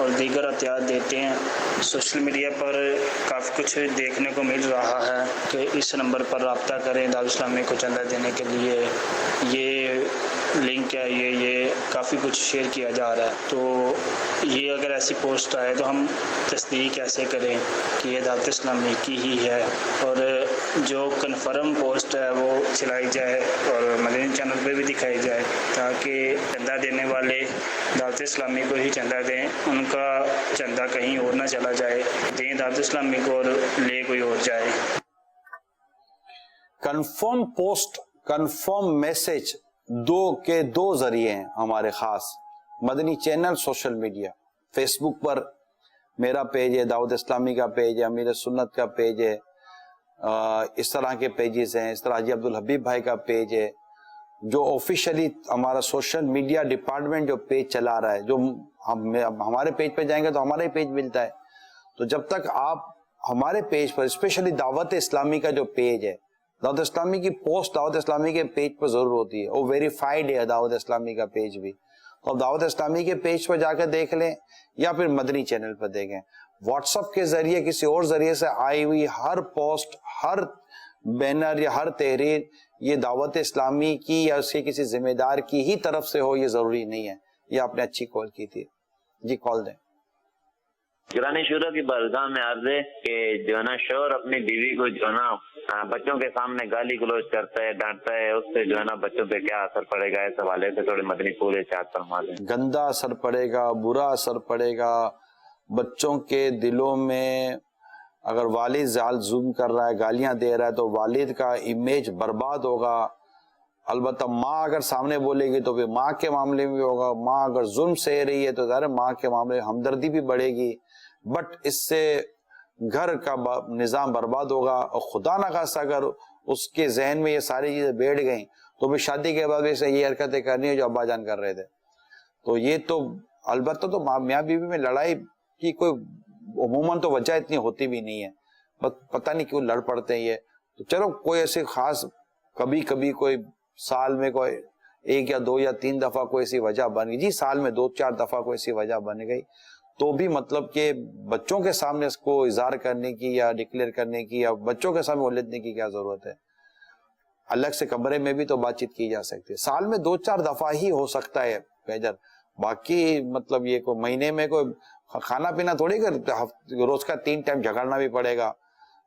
اور دیگر احتیاط دیتے ہیں۔ سوشل میڈیا پر کافی کچھ دیکھنے کو مل رہا ہے کہ اس نمبر پر رابطہ کریں دعوت اسلامی کو چندہ دینے کے لیے، یہ لنک ہے، یہ کافی کچھ شیئر کیا جا رہا ہے۔ تو یہ اگر ایسی پوسٹ آئے تو ہم تصدیق کیسے کریں کہ یہ دعوت اسلامی کی ہی ہے، اور جو کنفرم پوسٹ ہے وہ چلائی جائے اور مدنی چینل پہ بھی دکھائی جائے تاکہ چندہ دینے والے دعوت اسلامی کو ہی چندہ دیں، ان کا چندہ کہیں اور نہ چلا جائے، دیں دعوت اسلامی کو اور لے کوئی اور جائے۔ کنفرم پوسٹ، کنفرم میسج دو ذریعے ہیں ہمارے خاص، مدنی چینل، سوشل میڈیا۔ فیس بک پر میرا پیج ہے، دعوت اسلامی کا پیج ہے، امیر سنت کا پیج ہے، اس طرح کے پیجز ہیں، اس طرح حاجی عبدالحبیب بھائی کا پیج ہے، جو آفیشلی ہمارا سوشل میڈیا ڈپارٹمنٹ جو پیج چلا رہا ہے، جو ہمارے پیج پہ جائیں گے تو ہمارا ہی پیج ملتا ہے۔ تو جب تک آپ ہمارے پیج پر، اسپیشلی دعوت اسلامی کا جو پیج ہے، دعوت اسلامی کی پوسٹ دعوت اسلامی کے پیج پر ضرور ہوتی ہے، وہ ویریفائڈ ہے دعوت اسلامی کا پیج بھی، تو آپ دعوت اسلامی کے پیج پر جا کر دیکھ لیں یا پھر مدنی چینل پر دیکھیں۔ واٹس ایپ کے ذریعے، کسی اور ذریعے سے آئی ہوئی ہر پوسٹ، ہر بینر یا ہر تحریر یہ دعوت اسلامی کی یا اس کے کسی ذمہ دار کی ہی طرف سے ہو، یہ ضروری نہیں ہے۔ یہ آپ نے اچھی کال کی تھی جی، کال دیں۔ نگران شورا کی بارگاہ میں عرض ہے کہ جو ہے نا شوہر اپنی بیوی کو جو ہے نا بچوں کے سامنے گالی گلوچ کرتا ہے، ڈانٹتا ہے، اس سے جو ہے نا بچوں پہ کیا اثر پڑے گا، اس حوالے سے تھوڑے مدنی پورے ارشاد فرما دیں۔ گندا اثر پڑے گا، برا اثر پڑے گا بچوں کے دلوں میں۔ اگر والد زال ظلم کر رہا ہے، گالیاں دے رہا ہے، تو والد کا امیج برباد ہوگا۔ البتہ ماں اگر سامنے بولے گی تو پھر ماں کے معاملے میں بھی ہوگا، ماں اگر ظلم سہ رہی ہے تو ظاہر ماں کے معاملے میں ہمدردی بھی بڑھے گی، بٹ اس سے گھر کا نظام برباد ہوگا۔ اور خدا نہ خواستہ اگر اس کے ذہن میں یہ ساری چیزیں بیٹھ گئیں تو پھر شادی کے بعد بھی یہ حرکتیں کرنی ہے جو ابا جان کر رہے تھے۔ تو یہ تو البتہ تو میاں بیوی میں لڑائی کی کوئی عموماً تو وجہ اتنی ہوتی بھی نہیں ہے، بس پتہ نہیں کیوں لڑ پڑتے ہیں یہ۔ تو چلو کوئی ایسے خاص کبھی کبھی کوئی سال میں کوئی ایک یا دو یا تین دفعہ کوئی ایسی وجہ بن گئی، جی سال میں 2-4 دفعہ کوئی ایسی وجہ بن گئی، تو بھی مطلب کہ بچوں کے سامنے اس کو اظہار کرنے کی یا ڈکلیئر کرنے کی یا بچوں کے سامنے الیدنے کی کیا ضرورت ہے؟ الگ سے کمرے میں بھی تو بات چیت کی جا سکتی ہے۔ سال میں 2-4 دفعہ ہی ہو سکتا ہے میجر، باقی مطلب یہ کوئی مہینے میں کوئی کھانا پینا تھوڑی کر روز کا 3 ٹائم جھگڑنا بھی پڑے گا،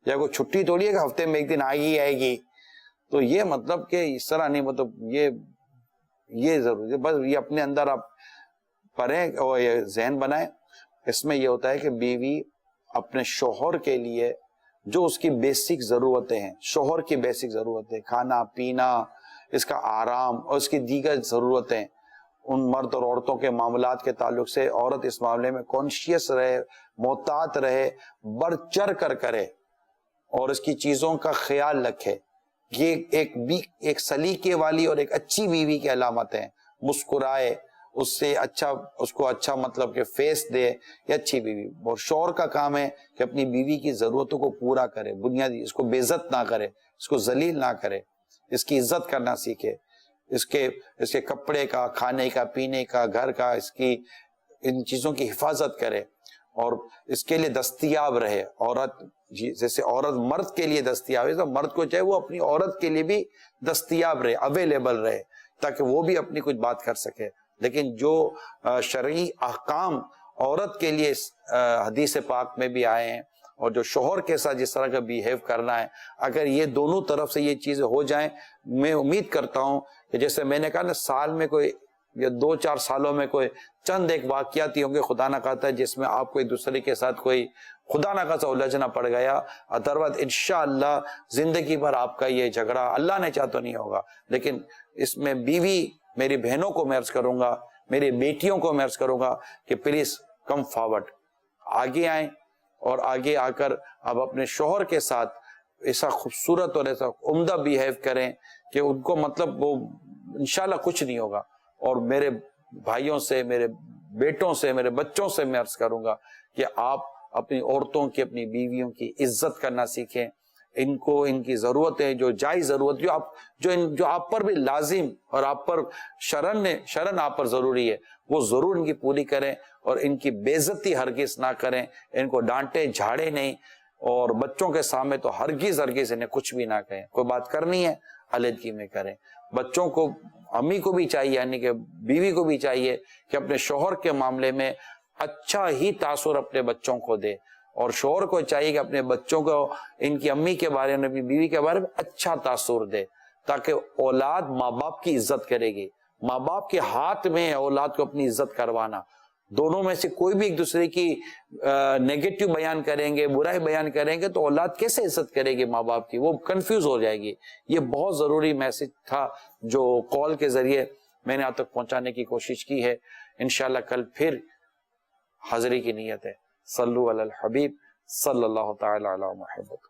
یا کوئی چھٹی تھوڑی ہے کہ ہفتے میں 1 دن آئے گی۔ تو یہ مطلب کہ اس طرح نہیں، مطلب یہ ضروری ہے، بس یہ اپنے اندر آپ پڑھیں اور یہ ذہن بنائیں۔ اس میں یہ ہوتا ہے کہ بیوی اپنے شوہر کے لیے جو اس کی بیسک ضرورتیں ہیں، شوہر کی بیسک ضرورتیں، کھانا پینا، اس کا آرام اور اس کی دیگر ضرورتیں، ان مرد اور عورتوں کے معاملات کے تعلق سے عورت اس معاملے میں کانشیس رہے، محتاط رہے، بڑھ چڑھ کر کرے اور اس کی چیزوں کا خیال رکھے۔ یہ ایک سلیقے والی اور ایک اچھی بیوی کی علامت ہیں۔ مسکرائے، اس سے اچھا، اس کو اچھا مطلب کہ فیس دے، یہ اچھی بیوی۔ اور شوہر کا کام ہے کہ اپنی بیوی کی ضرورتوں کو پورا کرے، بنیادی، اس کو بے عزت نہ کرے، اس کو ذلیل نہ کرے، اس کی عزت کرنا سیکھے، اس کے کپڑے کا، کھانے کا، پینے کا، گھر کا، اس کی ان چیزوں کی حفاظت کرے اور اس کے لیے دستیاب رہے۔ عورت جیسے عورت مرد کے لیے دستیاب ہے تو مرد کو چاہے وہ اپنی عورت کے لیے بھی دستیاب رہے، اویلیبل رہے، تاکہ وہ بھی اپنی کچھ بات کر سکے۔ لیکن جو شرعی احکام عورت کے لیے حدیث پاک میں بھی آئے ہیں اور جو شوہر کے ساتھ جس طرح کا بیہیو کرنا ہے، اگر یہ دونوں طرف سے یہ چیزیں ہو جائیں، میں امید کرتا ہوں کہ جیسے میں نے کہا نا، سال میں کوئی یا 2-4 سالوں میں کوئی چند ایک واقعات ہی ہوں گے خدا نہ خواستہ جس میں آپ کو ایک دوسرے کے ساتھ کوئی خدا نہ خواستہ الجھنا پڑ گیا، ادروائز انشاءاللہ زندگی بھر آپ کا یہ جھگڑا اللہ نے چاہ تو نہیں ہوگا۔ لیکن اس میں بیوی، میری بہنوں کو میں عرض کروں گا، میری بیٹیوں کو میں عرض کروں گا کہ پلیز کم فارورڈ، آگے آئیں اور آگے آ کر اب اپنے شوہر کے ساتھ ایسا خوبصورت اور ایسا عمدہ بیہیو کریں کہ ان کو مطلب وہ انشاءاللہ کچھ نہیں ہوگا۔ اور میرے بھائیوں سے، میرے بیٹوں سے، میرے بچوں سے میں عرض کروں گا کہ آپ اپنی عورتوں کی، اپنی بیویوں کی عزت کرنا سیکھیں، ان کو ان کی ضرورتیں جو جائز ضرورت جو آپ پر بھی لازم اور آپ پر شرن آپ پر ضروری ہے وہ ضرور ان کی پوری کریں اور ان کی بے عزتی ہرگز نہ کریں, ان کو ڈانٹے جھاڑے نہیں اور بچوں کے سامنے تو ہرگز انہیں کچھ بھی نہ کہیں. کوئی بات کرنی ہے علیحدگی میں کریں. بچوں کو امی کو بھی چاہیے یعنی کہ بیوی کو بھی چاہیے کہ اپنے شوہر کے معاملے میں اچھا ہی تاثر اپنے بچوں کو دے اور شوہر کو چاہیے کہ اپنے بچوں کو ان کی امی کے بارے میں اپنی بیوی کے بارے میں اچھا تاثر دے تاکہ اولاد ماں باپ کی عزت کرے گی. ماں باپ کے ہاتھ میں اولاد کو اپنی عزت کروانا. دونوں میں سے کوئی بھی ایک دوسرے کی نیگیٹو بیان کریں گے, برائی بیان کریں گے تو اولاد کیسے عزت کرے گی ماں باپ کی, وہ کنفیوز ہو جائے گی. یہ بہت ضروری میسج تھا جو کال کے ذریعے میں نے آپ تک پہنچانے کی کوشش کی ہے. انشاءاللہ کل پھر حاضری کی نیت ہے. صلو علی الحبیب صلی اللہ تعالی علی محمد.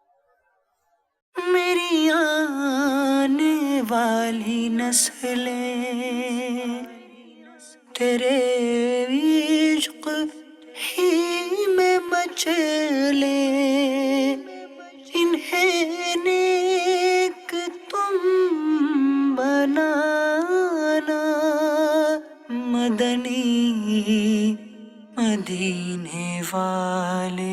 میری آنے والی نسلیں تیرے عشق ہی میں مچلے, انہیں نیک تم بنانا, مدنی مدینے والے